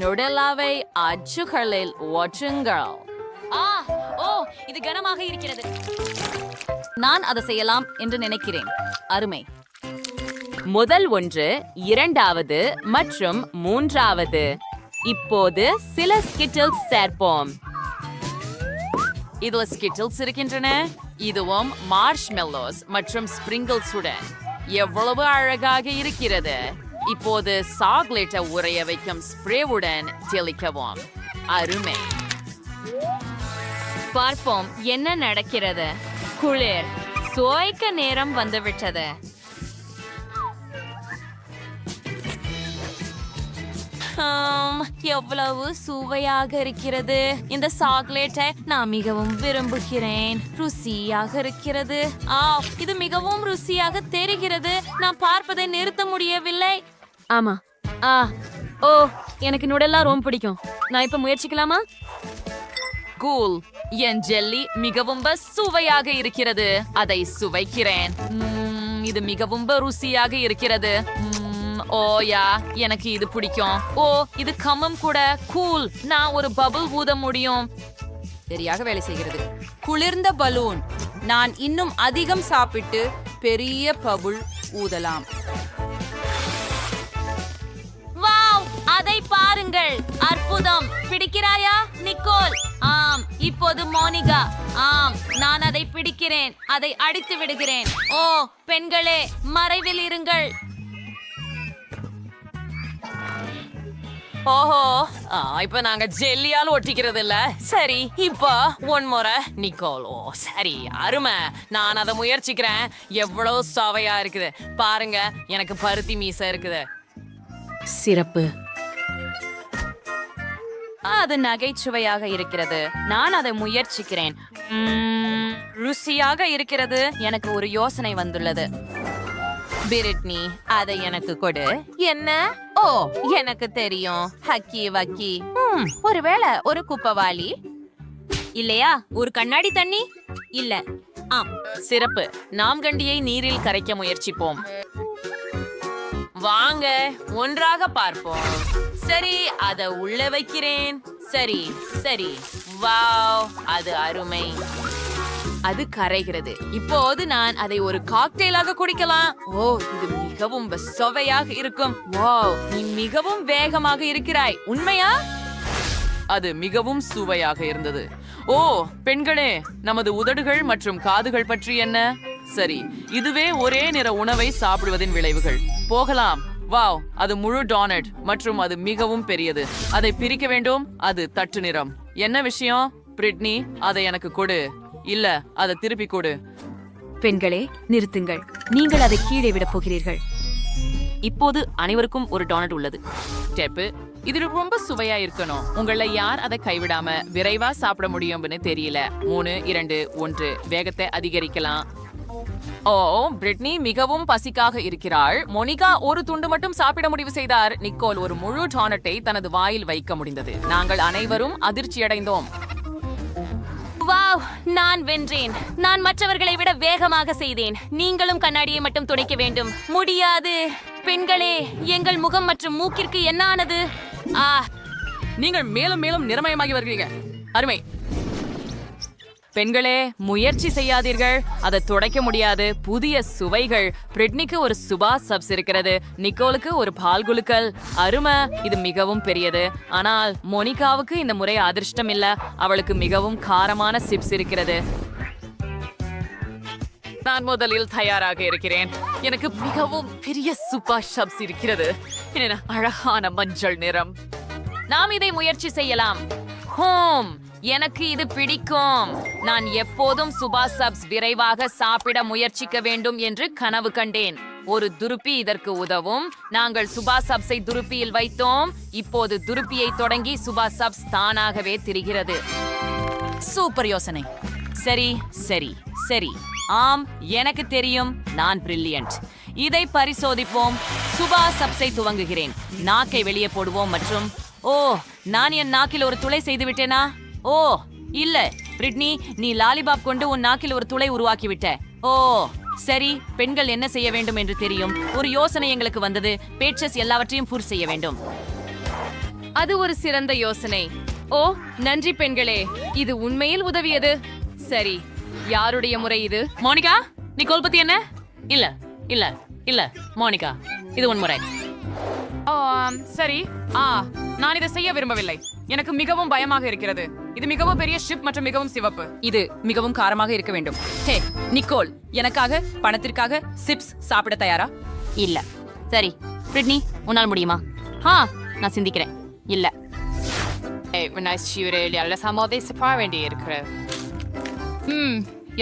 நுடல்லாவை அச்சுகளில் ஒற்றுங்கள். இது கனமாக இருக்கிறது. நான் அதை செய்யலாம் என்று நினைக்கிறேன். அருமை. முதல் ஒன்று, இரண்டாவது மற்றும் மூன்றாவது. இப்போது சில ஸ்கிட்டில்ஸ் சேர்ப்போம். இதுல ஸ்கிட்டில்ஸ் இருக்கின்றன. இதுவும் மார்ஷ்மெல்லோஸ் மற்றும் ஸ்பிரிங்கிள்ஸுடன். எவ்வளவு அழகாக இருக்கிறது. இப்போது சாக்லேட்டை உறைய வைக்கும் ஸ்ப்ரேவுடன் தெளிக்கவும். அருமை. பார்ப்போம் என்ன நடக்கிறது. குளிர். சுவைக்க நேரம் வந்துவிட்டது. எவ்வளவு சுவையாக இருக்கிறது. இந்த சாக்லேட்டை நான் மிகவும் விரும்புகிறேன். ருசியாக இருக்கிறது. இது மிகவும் ருசியாக தெரிகிறது. நான் பார்ப்பதை நிறுத்த முடியவில்லை. ஆமா. ஓ, எனக்கு நுடல்லா ரொம்ப பிடிக்கும். நான் இப்ப முயற்சிக்கலாமா? கூல். என் ஜெல்லி மிகவும் சுவையாக இருக்கிறது. அதை சுவைக்கிறேன். இது மிகவும் ருசியாக இருக்கிறது. ஓ யா, எனக்கு இது பிடிக்கும். ஓ, இது கம்மம் கூட. கூல். நான் ஒரு பபுள் ஊத முடியும். சரியாக வேலை செய்கிறது. குளிர்ந்த பலூன். நான் இன்னும் அதிகம் சாப்பிட்டு பெரிய பபுள் ஊதலாம். வாவ், அதை பாருங்கள். அற்புதம். பிடிக்கிறாயா நிக்கோல்? ஆம். இப்போது மோனிகா. ஆம், நான் அதை பிடிக்கிறேன். அதை அடித்து விடுகிறேன். ஓ, பெண்களே, மறைவில் இருங்கள். ஓஹோ, இப்ப நாங்க ஜெல்லியால் ஒட்டிக்கிறது இல்ல. சரி, இப்ப ஒன் முறை நிக்கோலோ. சரி, அருமை. நான் அதை முயற்சிக்கிறேன். எவ்வளவு சுவையா இருக்குது பாருங்க. எனக்கு பருத்தி மீசை இருக்குது. சிறப்பு. அது நகைச்சுவையாக இருக்கிறது. நான் அதை முயற்சிக்கிறேன். ருசியாக இருக்கிறது. எனக்கு ஒரு யோசனை வந்துள்ளது. பிரிட்னி, அதை எனக்கு கொடு. என்ன? ஓ, எனக்கு தெரியும். ஹக்கி வக்கி. ஒருவேளை ஒரு குப்பவாளி இல்லையா? ஒரு கண்ணாடி தண்ணி இல்ல. ஆம், சிறப்பு. நாம் கண்டியை நீரில் கரைக்க முயற்சிப்போம். வாங்க, ஒன்றாக பார்ப்போம். சரி, அதை உள்ள வைக்கிறேன். சரி சரி. வாவ், அது அருமை. அது கரைகிறது. இப்போது நான் அதை ஒரு காக்டெயிலாக குடிக்கலாம். ஓ, இது மிகவும் சுவையாக இருக்கும். வாவ், நீ மிகவும் வேகமாக இருக்கிறாய். உண்மையா? அது மிகவும் சுவையாக இருந்தது. ஓ, பெண்களே, நமது உதடுகள் மற்றும் காதுகள் பற்றி என்ன? சரி, இதுவே ஒரே நிற உணவை சாப்பிடுவதின் விளைவுகள். போகலாம். வாவ், அது முழு டோனட் மற்றும் அது மிகவும் பெரியது. அதை பிரிக்க வேண்டும். அது தட்டு நிறம். என்ன விஷயம்? பிரிட்னி, அதை எனக்கு கொடு. இல்ல, அதை திருப்பி கொடு. பெண்களே, நிறுத்துங்கள். நீங்கள் அதை கீழே விட போகிறீர்கள். இப்போது அனைவருக்கும் ஒரு டோனட் உள்ளது. ஸ்டெப்பு. இது ரொம்ப சுவையா இருக்கணும். உங்கள யார் அதை கைவிடாம விரைவா சாப்பிட முடியும்னு தெரியல. 3, 2, 1. வேகத்தை அதிகரிக்கலாம். ஓ, பிரிட்னி மிகவும் பசிக்காக இருக்கிறாள். மோனிகா ஒரு துண்டு மட்டும் சாப்பிட முடிவு செய்தார். நிக்கோல் ஒரு முழு டானட்டை தனது வாயில் வைக்க முடிந்தது. நாங்கள் அனைவரும் அதிர்ச்சியடைந்தோம். வாவ், நான் வென்றேன். நான் மற்றவர்களை விட வேகமாக செய்தேன். நீங்களும் கண்ணாடியை மட்டும் துடைக்க வேண்டும். முடியாது பெண்களே, எங்கள் முகம் மற்றும் மூக்கிற்கு என்ன ஆனது? நீங்கள் மேலும் மேலும் நிறமயமாகி வருகிறீங்க. அருமை. பெண்களே, முயற்சி செய்யாதீர்கள். அதை துடைக்க முடியாது. புதிய சுவைகள். பிரிட்னிக்கு ஒரு சுபா சப்ஸ் இருக்கிறது. நிக்கோலுக்கு ஒரு பால் குலுக்கல். அருமை. இது மிகவும் பெரியது. ஆனால் மோனிகாவுக்கு இந்த முறை அதிர்ஷ்டம் இல்ல. அவளுக்கு மிகவும் காரமான சிப்ஸ் இருக்கிறது. நான் முதலில் தயாராக இருக்கிறேன். எனக்கு மிகவும் பெரிய சுபா சப்ஸ் இருக்கிறது. என்ன அழகான மஞ்சள் நிறம். நாம் இதை முயற்சி செய்யலாம். எனக்கு இது பிடிக்கும். நான் எப்போதும் சுபா சப்ஸ் விரைவாக சாப்பிட முயற்சிக்க வேண்டும் என்று கனவு கண்டேன். ஒரு துருப்பி இதற்கு உதவும். நாங்கள் சுபா சப்ஸை துருப்பியில் வைத்தோம். இப்போது துருப்பியை தொடங்கி சுபா சப்ஸ் தானாகவே திரிகிறது. சூப்பர் யோசனை. சரி சரி சரி. ஆம், எனக்கு தெரியும். நான் பிரில்லியன்ட். இதை பரிசோதிப்போம். சுபா சப்ஸை துவங்குகிறேன். நாக்கை வெளியே போடுவோம் மற்றும் நான் என் நாக்கில் ஒரு துளை செய்து விட்டேனா? இல்ல பிரிட்னி, நீ லாலிபாப் கொண்டு உன் நாக்கில் ஒரு துளை உருவாக்கிவிட்ட. சரி, பெண்கள் என்ன செய்ய வேண்டும் என்று தெரியும். ஒரு யோசனை எங்களுக்கு வந்தது. பேச்சஸ் எல்லாவற்றையும் பூர் செய்ய வேண்டும். அது ஒரு சிறந்த யோசனை. நன்றி பெண்களே, இது உண்மையில் உதவியது. சரி, யாருடைய முறை இது? மோனிகா, நீ கோல்பத்தி என்ன? இல்ல இல்ல இல்ல மோனிகா, இது உன் முறை. சரி. நான் இதை செய்ய விரும்பவில்லை. எனக்கு மிகவும் பயமாக இருக்கிறது. இது மிகவும் பெரிய ஷிப் மற்றும் மிகவும் சிவப்பு. இது மிகவும் காரமாக இருக்க வேண்டும். ஹே நிக்கோல், எனக்காக பணத்திற்காக சிப்ஸ் சாப்பிட தயாரா? இல்ல. சரி பிரிட்னி, உன்னால் முடியுமா? நான் சிந்திக்கிறேன். இல்ல.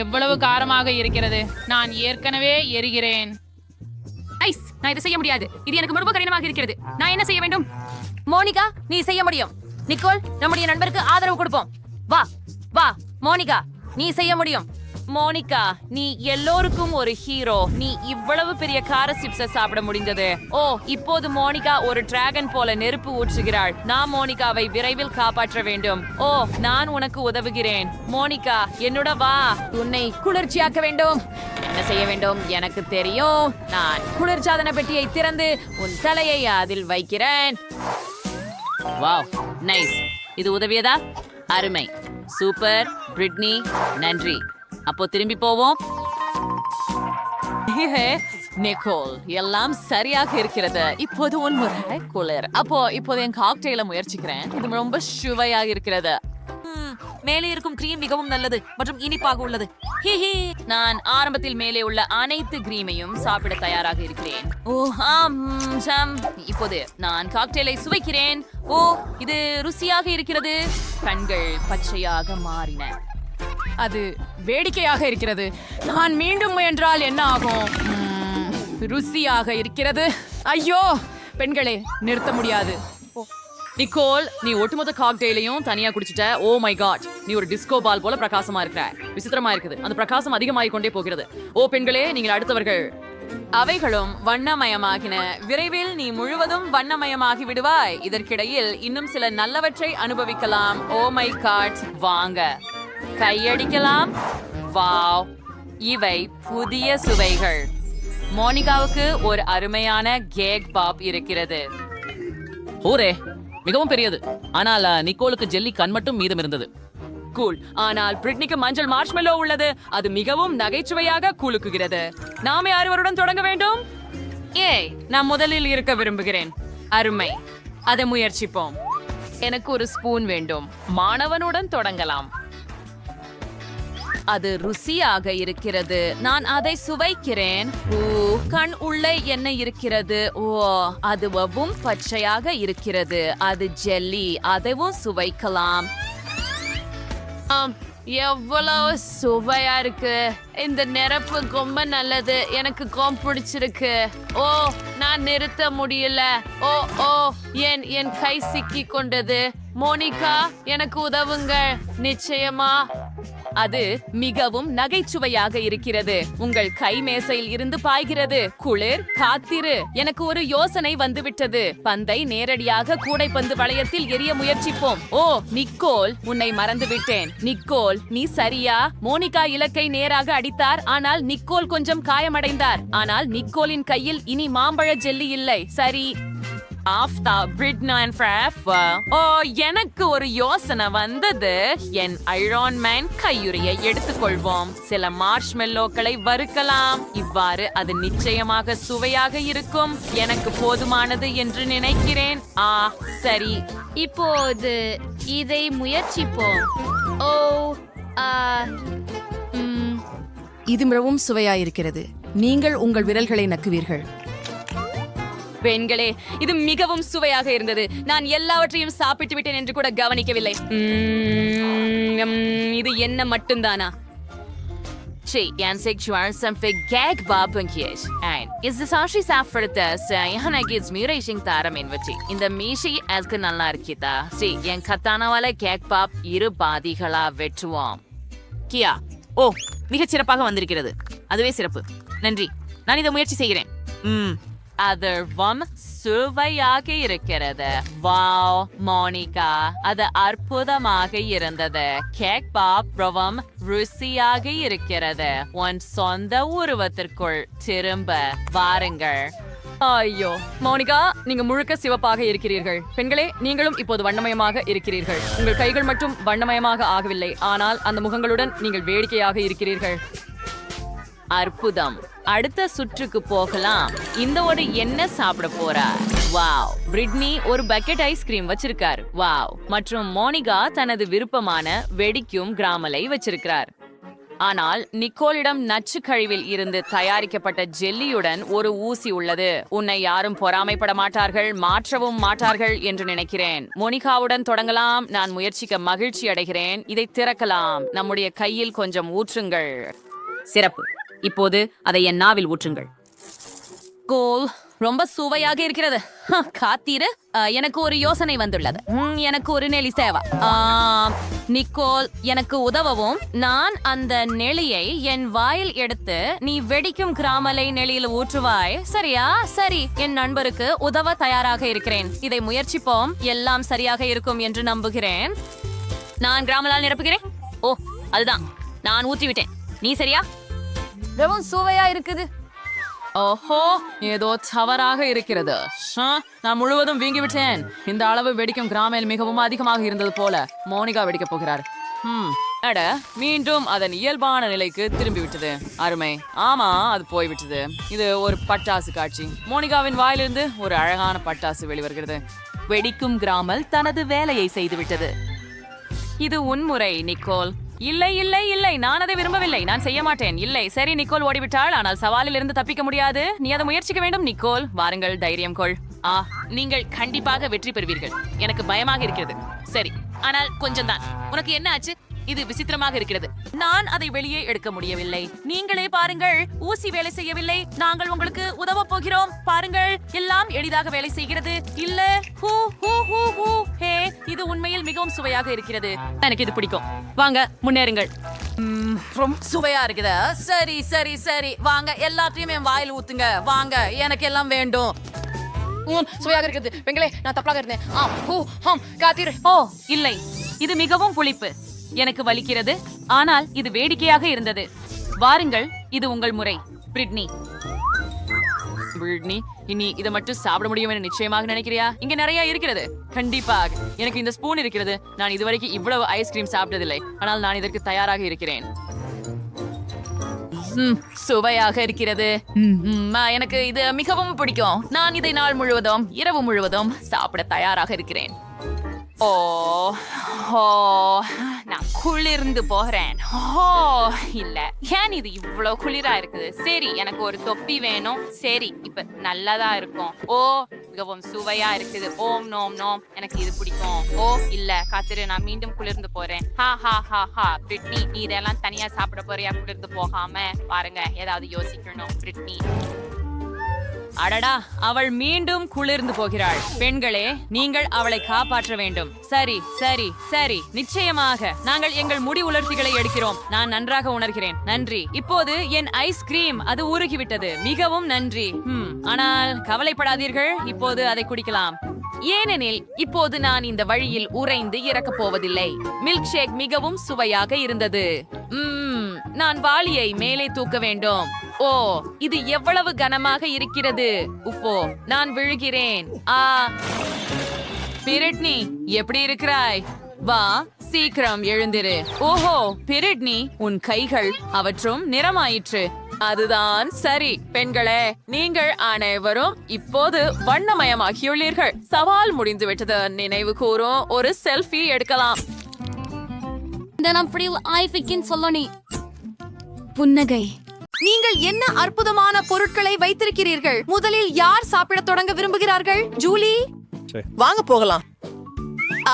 எவ்வளவு காரமாக இருக்கிறது. நான் ஏற்கனவே எரிகிறேன். நான் இதை செய்ய முடியாது. இது எனக்கு ரொம்ப கடினமாக இருக்கிறது. நான் என்ன செய்ய வேண்டும்? மோனிகா, நீ செய்ய முடியும். நிக்கோல், நம்முடைய நண்பருக்கு ஆதரவு கொடுப்போம். வா வா மோனிகா, நீ செய்ய முடியும். மோனிகா, நீ எல்லோருக்கும் ஒரு ஹீரோ. நீ இவ்வளவு பெரிய கார சிப்ஸை சாப்பிட முடிந்தது. இப்போது மோனிகா ஒரு டிராகன் போல நெருப்பு ஊற்றுகிறாள். நான் மோனிகாவை விரைவில் காப்பாற்ற வேண்டும். நான் உனக்கு உதவுகிறேன். மோனிகா, என்னோட வா. உன்னை குளிர்ச்சியாக்க வேண்டும். என்ன செய்ய வேண்டும்? எனக்கு தெரியும். நான் குளிர்சாதன பெட்டியை திறந்து உன் தலையை அதில் வைக்கிறேன். Wow, nice. இது உதவியதா? அருமை. சூப்பர் பிரிட்னி, நன்றி. அப்போ திரும்பி போவோம். நிக்கோல், எல்லாம் சரியாக இருக்கிறது. இப்போது உன் முறை குளிர். இப்போது என் காக்டெயிலை முயற்சிக்கிறேன். இது ரொம்ப சுவையாக இருக்கிறது. மேலே இருக்கும் கிரீம் மிகவும் நல்லது மற்றும் இனிப்பாக உள்ளது. நான் ஆரம்பத்தில் மேலே உள்ள அனைத்து கிரீமையும் சாப்பிட தயாராக இருக்கிறேன். இப்போது நான் காக்டெயிலை சுவைக்கிறேன். இது ருசியாக இருக்கிறது. கண்கள் பச்சையாக மாறின. அது வேடிக்கையாக இருக்கிறது. நான் மீண்டும் முயன்றால் என்ன ஆகும்? ருசியாக இருக்கிறது. ஐயோ பெண்களே, நிறுத்த முடியாது. நிக்கோல், நீ ஒட்டுமொத்த காக்டெயிலையும் தனியா குடிச்சிட்ட. ஓ மை காட், நீ ஒரு டிஸ்கோ பால் போல பிரகாசமா இருக்கிற. விசித்திரமா இருக்குது. அந்த பிரகாசம் அதிகமாகிக் கொண்டே போகிறது. பெண்களே, நீங்கள் அடுத்தவர்கள். அவைகளும் வண்ணமயமாகின. விரைவில் நீ முழுவதும் வண்ணமயமாகி விடுவாய். இதற்கிடையில் இன்னும் சில நல்லவற்றை அனுபவிக்கலாம். ஓ மை காட், வாங்க கையடிக்கலாம். வாவ், இவை புதிய சுவைகள். மோனிகாவுக்கு ஒரு அருமையான கேக் பாப் இருக்கிறது. மிகவும் பெரியது. ஆனால் நிக்கோலுக்கு ஜெல்லி கண் மட்டும் மீதம் இருந்தது. கூல். ஆனால் பிரிட்னிக்கு மஞ்சள் மார்ஷ்மெல்லோ உள்ளது. அது மிகவும் நகைச்சுவையாக கூலுக்குகிறது. நாமே அறுவருடன் தொடங்க வேண்டும். நான் முதலில் இருக்க விரும்புகிறேன். அருமை. அதை முயற்சிப்போம். எனக்கு ஒரு ஸ்பூன் வேண்டும். மாணவனுடன் தொடங்கலாம். அது ருசியாக இருக்கிறது. நான் அதை சுவைக்கிறேன். கண் உள்ளே என்ன இருக்கிறது? அதுவும் பச்சையாக இருக்கிறது. அது ஜெல்லி. அதைவும் சுவைக்கலாம். எவ்வளவு சுவையா இருக்கு. இந்த நிரப்பு ரொம்ப நல்லது. எனக்கு பிடிச்சிருக்கு. நான் நிறுத்த முடியல. என் கை சிக்கி கொண்டது. மோனிகா, எனக்கு உதவுங்க. நிச்சயமா. அது மிகவும் நகைச்சுவையாக இருக்கிறது. உங்கள் கை மேசையில் இருந்து பாய்கிறது. குளிர், காத்திரு. எனக்கு ஒரு யோசனை வந்துவிட்டது. பந்தை நேரடியாக கூடைப்பந்து வளையத்தில் எறிய முயற்சிப்போம். ஓ நிக்கோல், உன்னை மறந்து விட்டேன். நிக்கோல், நீ சரியா? மோனிகா இலக்கை நேராக அடித்தார். ஆனால் நிக்கோல் கொஞ்சம் காயமடைந்தார். ஆனால் நிக்கோலின் கையில் இனி மாம்பழ ஜெல்லி இல்லை. சரி. எனக்கு ஒரு யோசனை வந்தது. என் ஐரான் மேன் கையுறையை எடுத்துக்கொள்வோம். சில மார்ஷ்மெல்லோக்களை வறுக்கலாம். இவ்வாறு அது நிச்சயமாக சுவையாக இருக்கும். எனக்கு போதுமானது என்று நினைக்கிறேன். சரி, இப்போது இதை முயற்சிப்போம். ஓ இது மிகவும் சுவையாயிருக்கிறது. நீங்கள் உங்கள் விரல்களை நக்குவீர்கள். பெண்களே, இது மிகவும் சுவையாக இருந்தது. நான் எல்லாவற்றையும் சாப்பிட்டு விட்டேன் என்று கூட கவனிக்கவில்லை. இது என்ன மட்டும்தானா? En sexual samfik gag babunkies. En is this actually safartas? Yana gives me racing taramin vachi. In the mishi as kanalla irukita. See, en katana wala gag bab iru பாதிகளா வெட்டுவோம். கியா, ஓ மிகச் சிறப்பாக வந்திருக்கிறது. அதுவே சிறப்பு. நன்றி. நான் இதை முயற்சி செய்கிறேன். அதர்வம் சுவையாக இருக்கிறது. வாவ் மோனிகா, அது அற்புதமாக இருந்தது. கேக் பாப் ரவம் ருசியாக இருக்கிறது. உன் சொந்த உருவத்திற்குள் திரும்ப வாருங்கள். ஐயோ மோனிகா, நீங்க முழுக்க சிவப்பாக இருக்கிறீர்கள். பெண்களே, நீங்களும் இப்போது வண்ணமயமாக இருக்கிறீர்கள். உங்கள் கைகள் மட்டும் வண்ணமயமாக ஆகவில்லை, ஆனால் அந்த முகங்களுடன் நீங்கள் வேடிக்கையாக இருக்கிறீர்கள். அற்புதம். அடுத்த சுற்றுக்கு போகலாம். இந்த ஒரு என்ன சாப்பிட போறார்? வாவ், பிரிட்னி ஒரு பக்கெட் ஐஸ்கிரீம் வச்சிருக்கார். வாவ். மற்றும் மோனிகா தனது விருப்பமான வெடிக்கும் கிராமலை வச்சிருக்கிறார். ஆனால் நிக்கோலிடம் நச்சு கழிவில் இருந்து தயாரிக்கப்பட்ட ஜெல்லியுடன் ஒரு ஊசி உள்ளது. உன்னை யாரும் பொறாமைப்பட மாட்டார்கள், மாற்றவும் மாட்டார்கள் என்று நினைக்கிறேன். மோனிகாவுடன் தொடங்கலாம். நான் முயற்சிக்க மகிழ்ச்சி அடைகிறேன். இதை திறக்கலாம். நம்முடைய கையில் கொஞ்சம் ஊற்றுங்கள். சிறப்பு. இப்போது அதை என் நாவில் ஊற்றுங்கள். கோல், ரொம்ப சுவையாக இருக்கிறது. காத்தீரு, எனக்கு ஒரு யோசனை வந்துள்ளது. எனக்கு ஒரு நெளி சேவா. நிக்கோல், எனக்கு உதவவும். நான் அந்த நெளியை என் வாயில் எடுத்து நீ வெடிக்கும் கிராமலை நெளியில் ஊற்றுவாய். சரியா? சரி, என் நண்பருக்கு உதவ தயாராக இருக்கிறேன். இதை முயற்சிப்போம். எல்லாம் சரியாக இருக்கும் என்று நம்புகிறேன். நான் கிராமலால் நிரப்புகிறேன். ஓ, அதுதான், நான் ஊற்றிவிட்டேன். நீ சரியா? மிகவும் சுவையா இருக்குது. ஓஹோ, ஏதோ தவறாக இருக்கிறது. நான் முழுவதும் வீங்கி விட்டேன். இந்த அளவு வெடிக்கும் கிராமில் மிகவும் அதிகமாக இருந்தது போல. மோனிகா வெடிக்கப் போகிறார். அட, மீண்டும் அதன் இயல்பான நிலைக்கு திரும்பி விட்டது. அருமை. ஆமா, அது போய்விட்டது. இது ஒரு பட்டாசு காட்சி. மோனிகாவின் வாயிலிருந்து ஒரு அழகான பட்டாசு வெளிவருகிறது. வெடிக்கும் கிராமல் தனது வேலையை செய்துவிட்டது. இது உன்முறை, நிக்கோல். இல்லை இல்லை இல்லை, நான் அதை விரும்பவில்லை. நான் செய்ய மாட்டேன். இல்லை. சரி, நிக்கோல் ஓடிவிட்டாள். ஆனால் சவாலில் இருந்து தப்பிக்க முடியாது. நீ அதை முயற்சிக்க வேண்டும். நிக்கோல், வாருங்கள், தைரியம் கொள். நீங்கள் கண்டிப்பாக வெற்றி பெறுவீர்கள். எனக்கு பயமாக இருக்கிறது. சரி, ஆனால் கொஞ்சம் தான். உனக்கு என்ன ஆச்சு? இது விசித்திரமாக இருக்கிறது. நான் அதை வெளியே எடுக்க முடியவில்லை. நீங்களே பாருங்கள், ஊசி வேலை செய்யவில்லை. நாங்கள் உங்களுக்கு உதவ போகிறோம். பாருங்கள், எல்லாம் எளிதாக வேலை செய்கிறது. இல்ல, ஹூ ஹூ ஹூ ஹூ. ஹே, இது உண்மையில் மிகவும் சுவையாக இருக்கிறது. எனக்கு இது பிடிக்கும். வாங்க, முன்னேறுங்கள். ரொம்ப சுவையா இருக்குது. சரி சரி சரி, வாங்க, எல்லாத்தையும் என் வாயில் ஊத்துங்க. வாங்க, எனக்கு எல்லாம் வேண்டும். சுவையாக இருக்குது. பெண்களே, நான் தப்பாக இருந்தேன். காத்தீர். ஓ இல்லை, இது மிகவும் புளிப்பு. எனக்கு வலிக்கிறது, ஆனால் இது வேடிக்கையாக இருந்தது. வாருங்கள், இது உங்கள் முறை. பிரிட்னி, இனி இதை மட்டும் சாப்பிட முடியும் என நிச்சயமாக நினைக்கிறியா? இங்க நிறைய இருக்கிறது. கண்டிப்பாக. எனக்கு இந்த ஸ்பூன் இருக்கிறது. நான் இதுவரைக்கும் இவ்வளவு ஐஸ்கிரீம் சாப்பிட்டதில்லை, ஆனால் நான் இதற்கு தயாராக இருக்கிறேன். சுவையாக இருக்கிறது. எனக்கு இது மிகவும் பிடிக்கும். நான் இதை நாள் முழுவதும், இரவு முழுவதும் சாப்பிட தயாராக இருக்கிறேன். ஓ ஓ, நான் குளிர்ந்து போகிறேன். ஓ இல்ல, ஏன் இது இவ்வளவு குளிரா இருக்குது? சரி, எனக்கு ஒரு தொப்பி வேணும். சரி, இப்ப நல்லதா இருக்கும். ஓ, மிகவும் சுவையா இருக்குது. ஓம் நோம் நோம், எனக்கு இது பிடிக்கும். ஓ இல்ல, காத்திரு, நான் மீண்டும் குளிர்ந்து போறேன். ஹா ஹா ஹா ஹா. பிரிட்னி, நீ இதெல்லாம் தனியா சாப்பிட போறியா? குளிர்ந்து போகாம பாருங்க, ஏதாவது யோசிக்கணும். பிரிட்னி, அடடா, அவள் மீண்டும் குளிர்ந்து போகிறாள். பெண்களே, நீங்கள் அவளை காப்பாற்ற வேண்டும். சரி சரி சரி, நிச்சயமாக நாங்கள் எங்கள் முடி உலர்த்திகளை எடுக்கிறோம். நான் நன்றாக உணர்கிறேன். நன்றி. இப்போது என் ஐஸ்கிரீம் அது உருகிவிட்டது. மிகவும் நன்றி. ஆனால் கவலைப்படாதீர்கள், இப்போது அதை குடிக்கலாம். ஏனெனில் இப்போது நான் இந்த வழியில் உறைந்து இறக்கப் போவதில்லை. மில்க் ஷேக் மிகவும் சுவையாக இருந்தது. நான் வாளியை மேலே தூக்க வேண்டும். ஓ, இது எவ்வளவு கனமாக இருக்கிறது. உப்போ, நான் விழுகிறேன். பிரிட்னி, எப்படி இருக்கிறாய்? வா, சீக்கிரம் எழுந்திரு. ஓஹோ, பிரிட்னி, உன் கைகள் அவற்றும் நிறமாயிற்று. அதுதான் சரி. பெண்களே, நீங்கள் அனைவரும் இப்போது வண்ணமயமாகியுள்ளீர்கள். சவால் முடிந்துவிட்டது. நினைவு கூறும் ஒரு செல்ஃபி எடுக்கலாம். புன்னகை. நீங்கள் என்ன அற்புதமான பொருட்களை வைத்திருக்கிறீர்கள். முதலில் யார் சாப்பிட தொடங்க விரும்புகிறார்கள்? ஜூலி, வாங்க போகலாம்.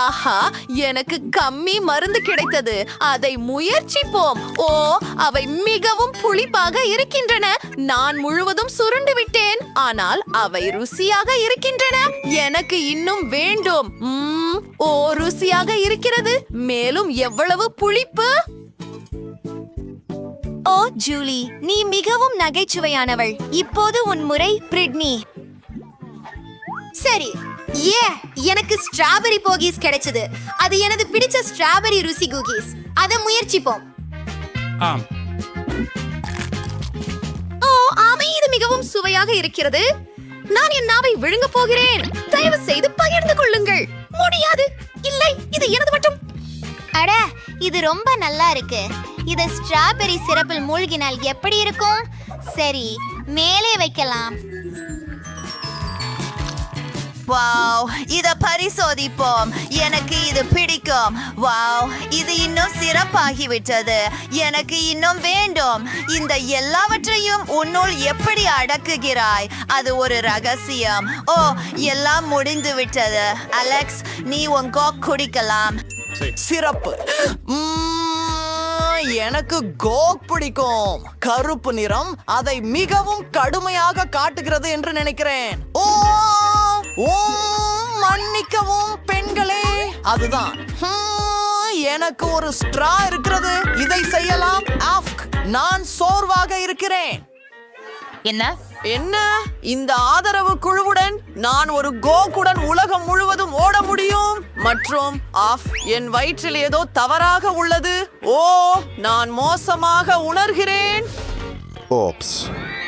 ஆஹா, எனக்கு கம்மி மருந்து கிடைத்தது. அதை முயற்சிப்போம். ஓ, அவை மிகவும் புளிப்பாக இருக்கின்றன. நான் முழுவதும் சுருண்டு விட்டேன், ஆனால் அவை ருசியாக இருக்கின்றன. எனக்கு இன்னும் வேண்டும். ஓ, ருசியாக இருக்கிறது. மேலும் எவ்வளவு புளிப்பு. ஓ ஜூலி, நீ மிகவும் நகைச்சுவையானவள். இப்போது உன் முறை, பிரிட்னி. சரி, எனக்கு ஸ்ட்ராபெரி போகீஸ் கிடைச்சது. அது எனது பிடிச்ச ஸ்ட்ராபெரி ருசி குக்கீஸ். அதை முயற்சிப்போம். ஓ ஆமை, இது மிகவும் சுவையாக இருக்கிறது. நான் என் நாவை விழுங்க போகிறேன். தயவு செய்து பகிர்ந்து கொள்ளுங்கள். முடியாது. இல்லை, இது எனது மட்டும். அட, இது ரொம்ப நல்லா இருக்கு. இத ஸ்ட்ராபெரி சிரப்பில் மூழ்கினால் எப்படி இருக்கும்? சரி, மேலே வைக்கலாம். வாவ், இத பரிசோதிப்போம். எனக்கு இது பிடிக்கும். வாவ், இது இன்னும் சிறப்பாகிவிட்டது. எனக்கு இன்னும் வேண்டும். இந்த எல்லாவற்றையும் உன்னுள் எப்படி அடக்குகிறாய்? அது ஒரு ரகசியம். ஓ, எல்லாம் முடிந்து விட்டது. அலெக்ஸ், நீ உன் கோக் குடிக்கலாம். சிறப்பு. எனக்கு கோக் பிடிக்கும். கருப்பு நிறம் அதை மிகவும் கடுமையாக காட்டுகிறது என்று நினைக்கிறேன். ஓ, மன்னிக்கவும் பெண்களே, அதுதான். எனக்கு ஒரு ஸ்ட்ரா இருக்கிறது. இதை செய்யலாம். நான் சோர்வாக இருக்கிறேன். என்ன இந்த ஆதரவு குழுவுடன் நான் ஒரு கோக்குடன் உலகம் முழுவதும் ஓட முடியும். மற்றும் என் வயிற்றில் ஏதோ தவறாக உள்ளது. ஓ, நான் மோசமாக உணர்கிறேன்.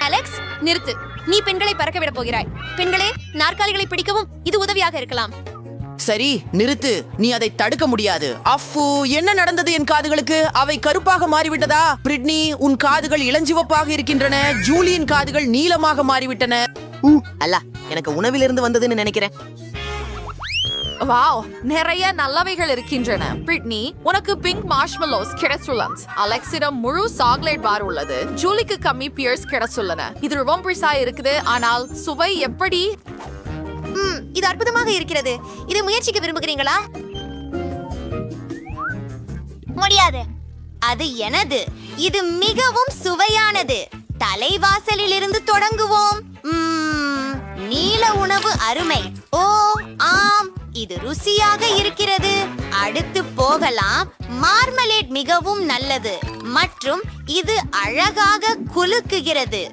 அலெக்ஸ், நிறுத்து. நீ பெண்களை பறக்க விட போகிறாய். பெண்களே, நாற்காலிகளை பிடிக்கவும் இது உதவியாக இருக்கலாம். சரி, நிறுத்து. நீ அதை தடுக்க முடியாது. என்ன நடந்தது என் காதுகளுக்கு? அவை கருப்பாக மாறிவிட்டதா? பிரிட்னி, உன் காதுகள் இளஞ்சிவப்பாக இருக்கின்றன. ஜூலியின் காதுகள் நீலமாக மாறிவிட்டன. அல்ல, எனக்கு உணவிலிருந்து வந்ததுன்னு நினைக்கிறேன். வாவ், நிறைய நல்லவைகள் இருக்கின்றன. பிரிட்னி, உனக்கு பிங்க் மார்ஷ்மெலோஸ் கிடைத்துள்ளது. அலெக்ஸிடம் முழு சாக்லேட் பார் உள்ளது. ஜூலிக்கு கம்மி பியர்ஸ் கிடைத்துள்ளன. இது ரொம்ப பிரிசா இருக்குது, ஆனால் சுவை எப்படி? இது அற்புதமாக இருக்கிறது. இதை முயற்சிக்க விரும்புகிறீங்களா? முடியாது. அது எனது. இது மிகவும் சுவையானது. தலைவாசலில் இருந்து தொடங்குவோம். நீல உணவு அருமை. ஓ ஆம், இது ருசியாக இருக்கிறது. அடுத்து போகலாம். மார்மலேட் மிகவும் நல்லது மற்றும் இது அழகாக குலுக்குகிறது.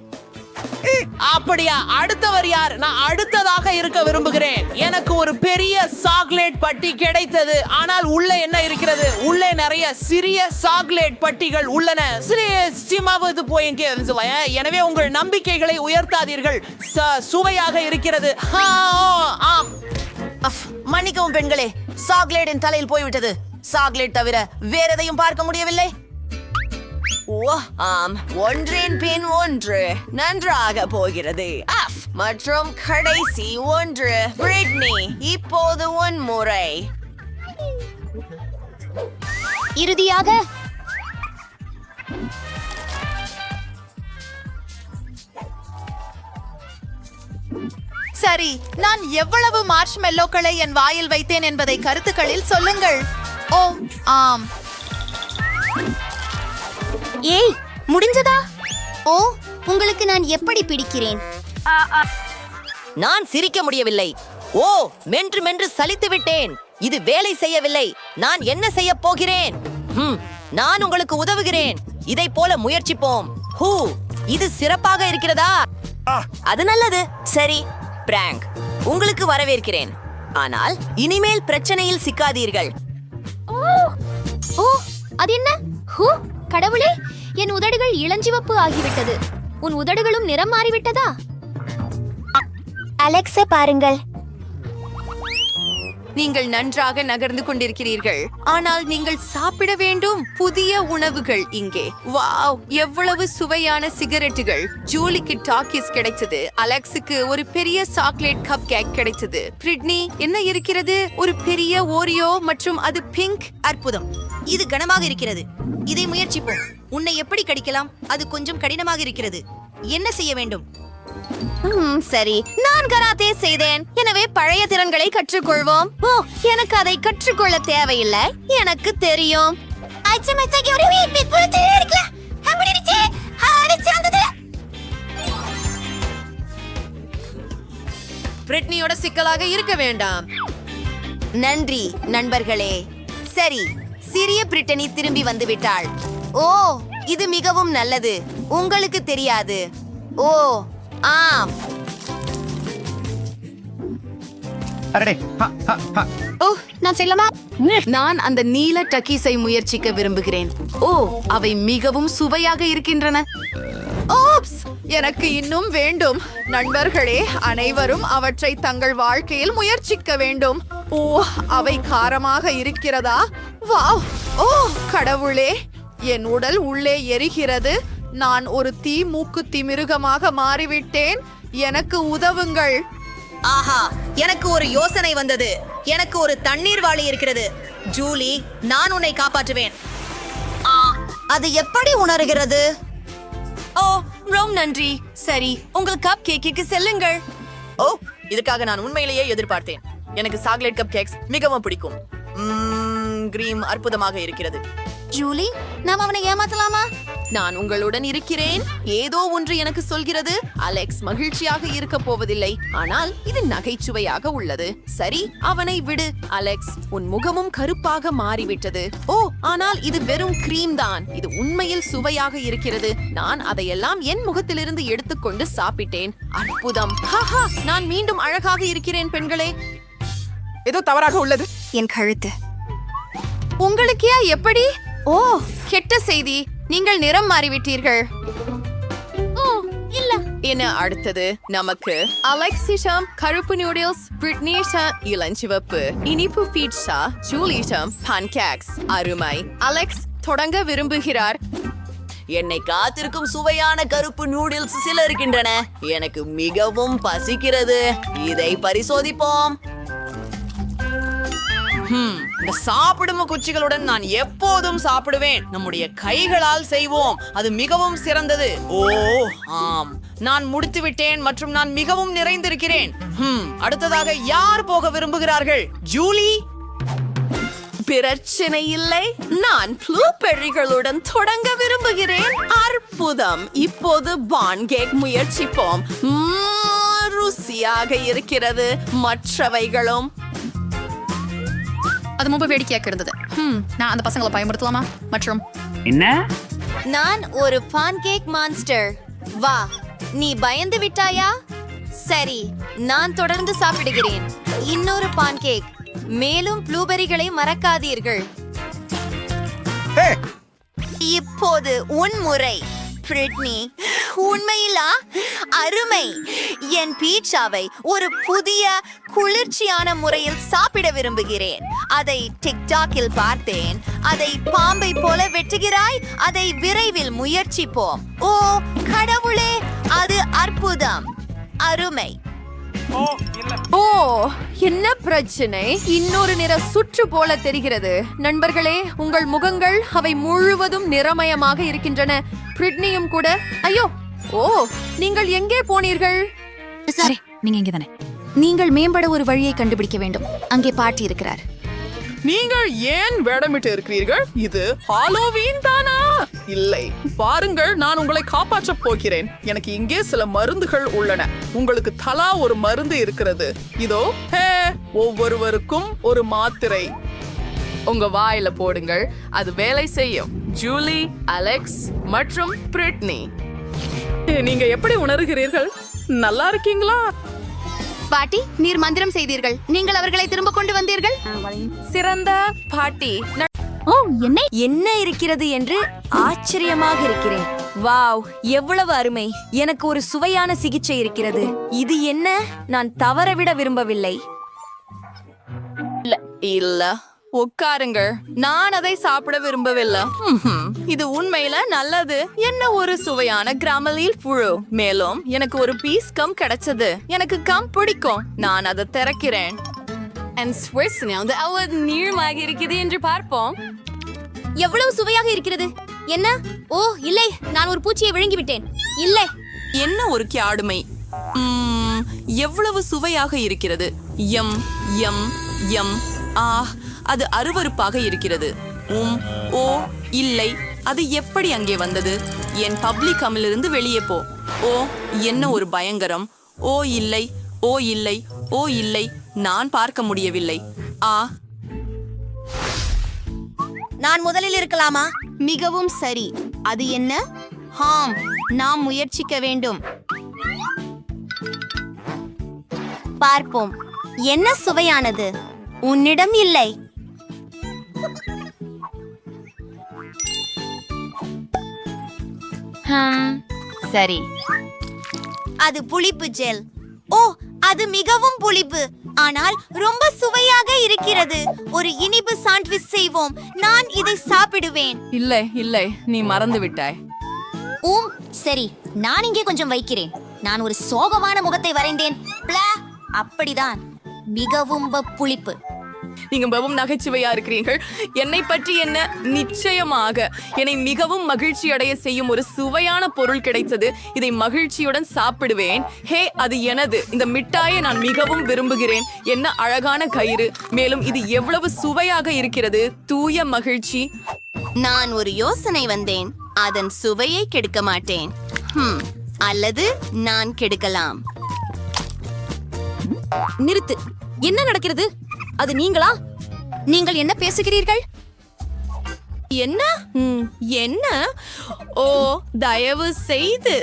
அப்படியா? அடுத்தவர் யார்? நான் அடுத்ததாக இருக்க விரும்புகிறேன். எனக்கு ஒரு பெரிய சாக்லேட் பட்டி கிடைத்தது. ஆனால் உள்ள என்ன இருக்கிறது? உள்ளே நிறைய சிறிய சாக்லேட் பட்டிகள் உள்ளன. எனவே உங்கள் நம்பிக்கைகளை உயர்த்தாதீர்கள். சுவையாக இருக்கிறது. மன்னிக்கவும் பெண்களே, சாக்லேட்டின் தலையில் போய்விட்டது. சாக்லேட் தவிர வேற எதையும் பார்க்க முடியவில்லை. ஒன்றின் பின் ஒன்று நன்றாக போகிறது. மற்றும் கடைசி ஒன்று. பிரிட்னி, இப்போது உன் முறை. இறுதியாக சரி, நான் எவ்வளவு மார்ஷ்மெல்லோக்களை என் வாயில் வைத்தேன் என்பதை கருத்துக்களில் சொல்லுங்கள். ஓ ஆம். ஏய், முடிஞ்சதா? ஓ, உங்களுக்கு நான் எப்படி பிடிக்கிறேன்? நான் சிரிக்க முடியவில்லை. ஓ, மென்று மென்று சலித்து விட்டேன். இது வேலை செய்யவில்லை. நான் என்ன செய்ய போகிறேன்? நான் உங்களுக்கு உதவுகிறேன். இதை போல முயற்சிப்போம். இது சிறப்பாக இருக்கிறதா? அது நல்லது. சரி, பிராங்க், உங்களுக்கு வரவேற்கிறேன். ஆனால் இனிமேல் பிரச்சனையில் சிக்காதீர்கள். ஓ, அது என்ன? கடவுளே, என் உதடுகள் இளஞ்சிவப்பு ஆகிவிட்டது. உன் உதடுகளும் நிறம் மாறிவிட்டதா? அலெக்ஸை பாருங்கள். நீங்கள் நன்றாக நகர்ந்து கொண்டிருக்கிறீர்கள். ஆனால் நீங்கள் சாப்பிட வேண்டும். புதிய உணவுகள் இங்கே. வாவ், எவ்வளவு சுவையான சிகரெட்டுகள். ஜூலிக்கு டாக்கிஸ் கிடைத்தது. அலெக்ஸுக்கு ஒரு பெரிய சாக்லேட் கப் கேக் கிடைத்தது. பிரிட்னி, என்ன இருக்கிறது? ஒரு பெரிய ஓரியோ மற்றும் அது பிங்க். அற்புதம். இது கனமாக இருக்கிறது. இதை முயற்சிப்போம். உன்னை எப்படி கடிக்கலாம்? அது கொஞ்சம் கடினமாக இருக்கிறது. என்ன செய்ய வேண்டும்? சரி, நான் கராத்தே செய்தேன். எனவே பழைய திறன்களை கற்றுக்கொள்வோம். ஓ, எனக்கு அதை கற்றுக்கொள்ள தேவையில்லை. எனக்கு தெரியும். பிரிட்னியோட சிக்கலாக இருக்க வேண்டாம். நன்றி நண்பர்களே. சரி, சிறிய பிரிட்டனி திரும்பி வந்து விட்டாள். ஓ, இது மிகவும் நல்லது. உங்களுக்கு தெரியாது. ஓ, ஆம். ஓ, நான் செல்லமா? நான் அந்த நீல டக்கீஸை முயற்சிக்க விரும்புகிறேன். ஓ, அவை மிகவும் சுவையாக இருக்கின்றன. ஓப்ஸ், எனக்கு இன்னும் வேண்டும். நண்பர்களே, அனைவரும் அவற்றை தங்கள் வாழ்க்கையில் முயற்சிக்க வேண்டும். ஓ, அவை காரமாக இருக்கிறதா? வாவ்! ஓ கடவுளே, என் உடல் உள்ளே எரிகிறது. நான் ஒரு தீ மூக்குத்தி மிருகமாக மாறிவிட்டேன். எனக்கு உதவுங்கள். ஆஹா, எனக்கு ஒரு யோசனை வந்தது. எனக்கு ஒரு தண்ணீர் வாளி இருக்கிறது. ஜூலி, நான் உன்னை காப்பாற்றுவேன். அது எப்படி உணர்கிறது? ஓ, ரொம்ப நன்றி. சரி, உங்கள் கப் கேக்கிற்கு செல்லுங்கள். ஓ, இதுக்காக நான் உண்மையிலேயே எதிர்பார்த்தேன். எனக்கு சாக்லேட் கப் கேக்ஸ் மிகவும் பிடிக்கும். கிரீம் அற்புதமாக இருக்கிறது. ஜூலி, நாம் அவனை ஏமாத்தலாமா? நான் உங்களுடன் இருக்கிறேன். ஏதோ ஒன்று எனக்கு சொல்கிறது அலெக்ஸ் மகிழ்ச்சியாக இருக்க போவதில்லை. ஆனால் இது நகைச்சுவையாக உள்ளது. சரி, அவனை விடு. அலெக்ஸ், உன் முகமும் கருப்பாக மாறிவிட்டது. ஓ, ஆனால் இது வெறும் கிரீம் தான். இது உண்மையில் சுவையாக இருக்கிறது. நான் அதையெல்லாம் என் முகத்திலிருந்து எடுத்துக்கொண்டு சாப்பிட்டேன். அற்புதம். ஹாஹா, நான் மீண்டும் அழகாக இருக்கிறேன் பெண்களே. ஏதோ தவறாக உள்ளது. என் கழுத்து. உங்களுக்கே எப்படி? ஓ, கெட்ட செய்தி. நீங்கள் நிறம் மாறிவிட்டீர்கள். ஓ, இல்ல. என்ன அடுத்தது? நமக்கு அலெக்ஸிடம் கருப்பு நூடுல்ஸ், பிரிட்னியிடம் இளஞ்சிவப்பு, இனிப்பு பீட்சா, ஜூலியிடம் பான்கேக்ஸ். அருமை. அலெக்ஸ் தொடங்க விரும்புகிறார். என்னை காத்திருக்கும் சுவையான கருப்பு நூடுல்ஸ் சில இருக்கின்றன. எனக்கு மிகவும் பசிக்கிறது. இதை பரிசோதிப்போம். இந்த சாப்பிடும் குச்சிகளுடன் நான் எப்போதும் சாப்பிடுவேன். நம்முடைய கைகளால் செய்வோம். அது மிகவும் சிறந்தது. ஓ ஆம், நான் முடித்து விட்டேன் மற்றும் நான் மிகவும் நிறைந்திருக்கிறேன். அடுத்ததாக யார் போக விரும்புகிறார்கள்? ஜூலி? பிரச்சனை இல்லை. நான் ப்ளூபெர்ரிகளுடன் தொடங்க விரும்புகிறேன். அற்புதம். இப்போது பான் கேக் முயற்சிப்போம். ருசியாக இருக்கிறது. மற்றவைகளும் அது ரொம்ப வேடிக்கையாக இருந்தது. நான் அந்த பசங்களை பயன்படுத்தலாமா? மற்றும் என்ன? நான் ஒரு பான்கேக் மான்ஸ்டர். வா, நீ பயந்து விட்டாயா? சரி, நான் தொடர்ந்து சாப்பிடுகிறேன். இன்னொரு பான்கேக். மேலும் ப்ளூபெரிகளை மறக்காதீர்கள். இப்போது உன் முறை. பிரிட்னி, உண்மையிலா? அருமை. என் பீட்சாவை ஒரு புதிய குளிர்ச்சியான முறையில் சாப்பிட விரும்புகிறேன். அதை டிக்டாக்கில் பார்த்தேன். அதை பாம்பை போல வெட்டுகிறாய். அதை விரைவில் முயற்சிப்போம். ஓ கடவுளே, அது அற்புதம். அருமை. ஓ, என்ன பிரச்சனை? இன்னொரு நிற சுற்று போல தெரிகிறது. நண்பர்களே, உங்கள் முகங்கள் அவை முழுவதும் நிறமயமாக இருக்கின்றன. பிரிட்னியும் கூட. ஐயோ, ஓ, நீங்கள் எங்கே போனீர்கள்? சரி, நீங்க இங்கே தானே. நீங்கள் மேம்பட ஒரு வழியை கண்டுபிடிக்க வேண்டும். அங்கே பாட்டி இருக்கிறார். நீங்கள் ஏன் வேடமிட்டு இருக்கிறீர்கள்? இது ஹாலோவீன் தானா? இல்லை. பாருங்கள், நான் உங்களை காப்பாற்றப் போகிறேன். எனக்கு இங்கே சில மருந்துகள் உள்ளன. உங்களுக்கு தலா ஒரு மருந்து இருக்கிறது. இதோ. ஹே, ஒவ்வொருவருக்கும் ஒரு மாத்திரை. உங்க வாயில போடுங்கள், அது வேலை செய்யும். ஜூலி, அலெக்ஸ் மற்றும் பிரிட்னி, நீங்க எப்படி உணர்கிறீர்கள்? நல்லா இருக்கீங்களா? பாட்டி, நீர் மந்திரம் செய்தீர்கள். நீங்கள் அவர்களை திரும்ப கொண்டு வந்தீர்கள். சிறந்த பாட்டி. ஓ, என்ன இருக்கிறது என்று ஆச்சரியமாக இருக்கிறேன். வாவ், எவ்வளவு அருமை. எனக்கு ஒரு சுவையான சிகிச்சை இருக்கிறது. இது என்ன? நான் தவறவிட விரும்பவில்லை. இல்ல, உட்காருங்கள். நான் அதை சாப்பிட விரும்பவில்லை. இது உண்மையில நல்லது. என்ன ஒரு சுவையான கிராமலில் புழு. மேலும் எனக்கு ஒரு பீஸ் கம் கிடைச்சது. எனக்கு கம் பிடிக்கும். நான் அதை திறக்கிறேன். நீளமாக இருக்கிறது என்று பார்ப்போம். எவ்வளவு சுவையாக இருக்கிறது. என்ன? ஓ இல்லை, நான் ஒரு பூச்சியை விழுங்கி விட்டேன். இல்லை. என்ன ஒரு கியாடுமை. எவ்வளவு சுவையாக இருக்கிறது. M M M. அது அருவருப்பாக இருக்கிறது. ஓ இல்லை, அது எப்படி அங்கே வந்தது? என் பப்ளிக் அமிலிருந்து வெளியே போ. ஓ, என்ன ஒரு பயங்கரம். ஓ இல்லை, ஓ இல்லை, ஓ இல்லை, நான் பார்க்க முடியவில்லை. நான் முதலில் இருக்கலாமா? மிகவும் சரி. அது என்ன? ஹாம், நாம் முயற்சிக்க வேண்டும். பார்ப்போம். என்ன சுவையானது? உன்னிடம் இல்லை. சரி. அது புளிப்பு ஜெல். ஓ, அது மிகவும் புளிப்பு, ஆனால் ரொம்ப சுவையாக இருக்கிறது. ஒரு இனிப்பு சாண்ட்விச் செய்வோம். நான் இதை சாப்பிடுவேன். இல்லை இல்லை, நீ மறந்து விட்டாய். சரி, நான் இங்கே கொஞ்சம் வைக்கிறேன். நான் ஒரு சோகமான முகத்தை வரைந்தேன். அப்படிதான், மிகவும் புளிப்பு. நீங்க மிகவும் நகைச்சுவையா இருக்கிறீர்கள். என்னை பற்றி என்ன? நிச்சயமாக என்னை மிகவும் மகிழ்ச்சி அடைய செய்யும் ஒரு சுவையான பொருள் கிடைத்தது. இதை மகிழ்ச்சியுடன் சாப்பிடுவேன். ஹே, அது எனது. இந்த மிட்டாயை நான் மிகவும் விரும்புகிறேன். என்ன அழகான கயிறு. மேலும் இது எவ்வளவு சுவையாக இருக்கிறது. தூய மகிழ்ச்சி. நான் ஒரு யோசனை வந்தேன். அதன் சுவையை கெடுக்க மாட்டேன். அல்லது நான் கெடுக்கலாம். நிறுத்து. என்ன நடக்கிறது? அது நீங்களா? நீங்கள் என்ன பேசுகிறீர்கள்? என்ன? என்ன? ஓ, தயவு செய்து.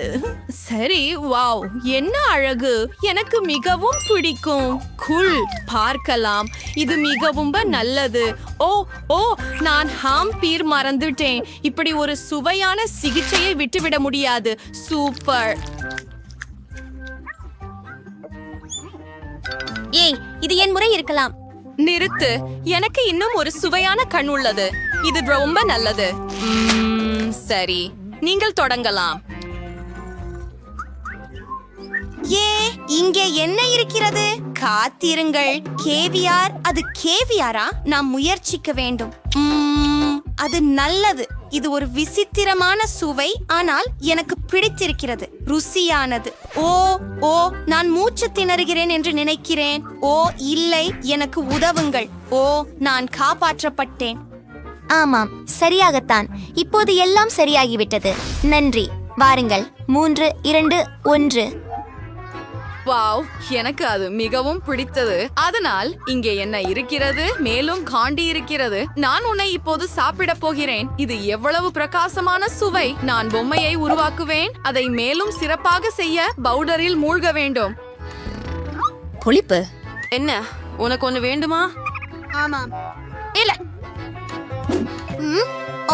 சரி, வாவ், என்ன அழகு. எனக்கு மிகவும் பிடிக்கும். குள், பார்க்கலாம். இது மிகவும் நல்லது. ஓ, நான் ஹாம்பீர் மறந்துட்டேன். இப்படி ஒரு சுவையான சிகிச்சையை விட்டுவிட முடியாது. சூப்பர். ஏய், இது என் முறை இருக்கலாம். நிறுத்து. எனக்கு இன்னும் ஒரு சுவையான கண் உள்ளது. இது ரொம்ப நல்லது. சரி, நீங்கள் தொடங்கலாம். இங்கே என்ன இருக்கிறது? காத்திருங்கள். கேவியார். அது கேவியாரா? நாம் முயற்சிக்க வேண்டும். அது நல்லது. இது ஒரு விசித்திரமான சுவை, ஆனால் எனக்கு பிடித்திருக்கிறது. ருசியானது. ஓ, நான் மூச்சு திணறுகிறேன் என்று நினைக்கிறேன். ஓ இல்லை, எனக்கு உதவுங்கள். ஓ, நான் காப்பாற்றப்பட்டேன். ஆமாம், சரியாகத்தான். இப்போது எல்லாம் சரியாகிவிட்டது. நன்றி. வாருங்கள். 3, 2, 1. வாவ், எனக்கு அது மிகவும் பிடித்தது. அதனால் இங்கே என்ன இருக்கிறது? மேலும் காண்டி இருக்கிறது. நான் உன்னை இப்போது சாப்பிட போகிறேன். இது எவ்வளவு பிரகாசமான சுவை. நான் பொம்மையை உருவாக்குவேன். அதை மேலும் சிறப்பாக செய்ய பவுடரில் மூழ்க வேண்டும். புளிப்பு. என்ன, உனக்கு ஒண்ணு வேண்டுமா? ஆமாம். இல்ல.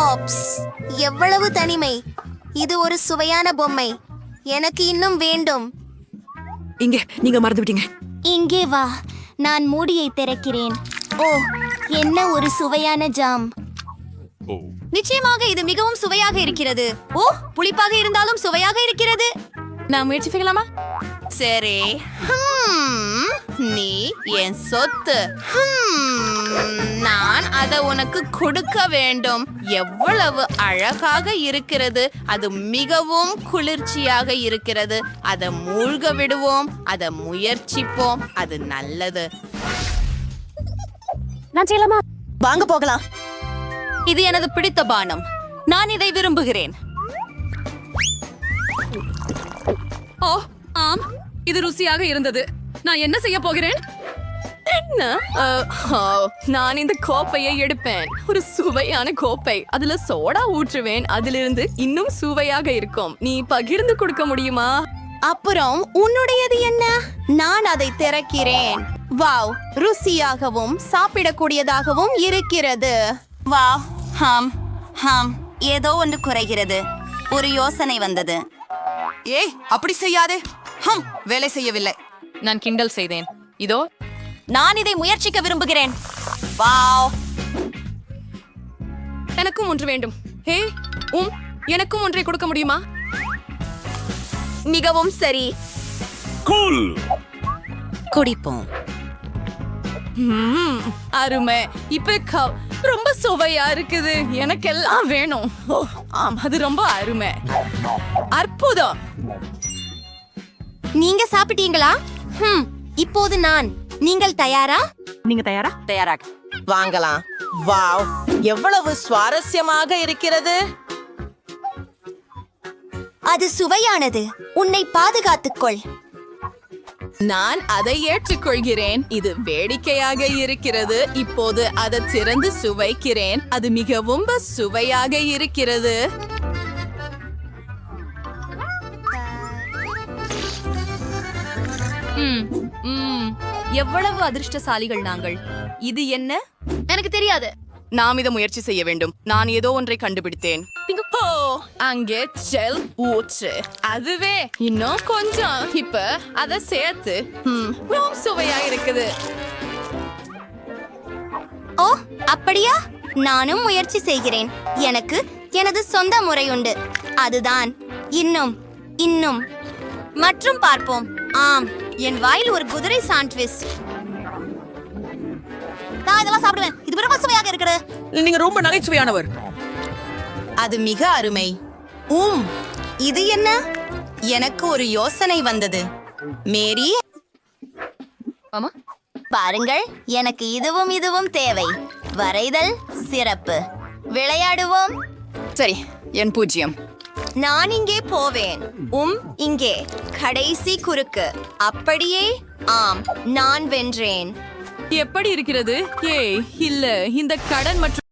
ஓப்ஸ், எவ்வளவு தனிமை. இது ஒரு சுவையான பொம்மை. எனக்கு இன்னும் வேண்டும். இங்க நீங்க மறந்து விட்டீங்க. இங்கே வா, நான் மூடியை திறக்கிறேன். ஓ, என்ன ஒரு சுவையான ஜாம். நிச்சயமாக இது மிகவும் சுவையாக இருக்கிறது. ஓ, புளிப்பாக இருந்தாலும் சுவையாக இருக்கிறது. நான் முயற்சி செய்யலாமா? சரி. நீ என் சொத்து. நான் அதை உனக்கு கொடுக்க வேண்டும். எவ்வளவு அழகாக இருக்கிறது. அது மிகவும் குளிர்ச்சியாக இருக்கிறது. அதை மூழ்க விடுவோம். அதை முயற்சிப்போம். அது நல்லது. நான் செய்யலாமா? வாங்க போகலாம். இது எனது பிடித்த பானம். நான் இதை விரும்புகிறேன். ஓ ஆம், இது ருசியாக இருந்தது. நான் என்ன செய்ய போகிறேன்? என்ன? நான் இந்த கோப்பையை எடுப்பேன். ஒரு சுவையான கோப்பை. அதுல சோடா ஊற்றுவேன். அதிலிருந்து இன்னும் சுவையாக இருக்கும். நீ பகிர்ந்து கொடுக்க முடியுமா? அப்புறம் உன்னுடையது என்ன? நான் அதை திறக்கிறேன். வாவ், ருசியாகவும் சாப்பிடக்கூடியதாகவும் இருக்கிறது. வாவ், ஹம் ஹம் ஏதோ ஒன்று குறைகிறது. ஒரு யோசனை வந்தது. ஏய், அப்படி செய்யாதே. வேலை செய்யவில்லை. நான் கிண்டல் செய்தேன். இதோ நான் இதை முயற்சிக்க விரும்புகிறேன். வாவ், எனக்கும் ஒன்று வேண்டும். ஹே எனக்கும் ஒன்றை கொடுக்க முடியுமா? மிகவும் சரி. கூல். குடிப்போம். அருமை. இப்ப ரொம்ப சுவையா இருக்குது. எனக்கெல்லாம் வேணும். ஓ ஆம், அது ரொம்ப அருமை. அற்புதம். நீங்க சாப்பிட்டீங்களா? இப்போது நான். நீங்கள் தயாரா? நீங்க தயாரா? தயாராக. வாங்கலாம். வாவ், எவ்வளவு சுவாரஸ்யமாக இருக்கிறது. அது சுவையானது. உன்னை பாதுகாத்துக்கொள். நான் அதை ஏற்றுக்கொள்கிறேன். இது வேடிக்கையாக இருக்கிறது. இப்போது அதை திறந்து சுவைக்கிறேன். அது மிகவும் சுவையாக இருக்கிறது. எவ்வளவு அதிர்ஷ்டசாலிகள் நாங்கள். இது என்ன? எனக்கு தெரியாது. நாம் இதை முயற்சி செய்ய வேண்டும். நான் ஏதோ ஒன்றை கண்டுபிடித்தேன். ஓ, அங்கே ஜெல் ஊற்று. அதுவே இன்னும் கொஞ்சம். இப்ப அதை சேர்த்து ரொம்ப சுவையா இருக்குது. ஓ, அப்படியா? நானும் முயற்சி செய்கிறேன். எனக்கு எனது சொந்த முறை உண்டு. அதுதான் இன்னும் மற்றும் பார்ப்போம். ஆம், என் வாயில் ஒரு குதிரை சாண்ட்விச். நான் இதெல்லாம் சாப்பிடுவேன். இது ரொம்ப சுவையாக இருக்கிறது. நீங்க ரொம்ப நகைச்சுவையானவர். அது மிக அருமை. இது என்ன? எனக்கு ஒரு யோசனை வந்தது. மேரி, பாருங்கள், எனக்கு இதுவும் தேவை. வரைதல் சிறப்பு. விளையாடுவோம். சரி, என் 0. நான் இங்கே போவேன். இங்கே கடைசி குறுக்கு. அப்படியே. ஆம், நான் வென்றேன். எப்படி இருக்கிறது? ஏய் இல்ல, இந்த கடன் மற்றும்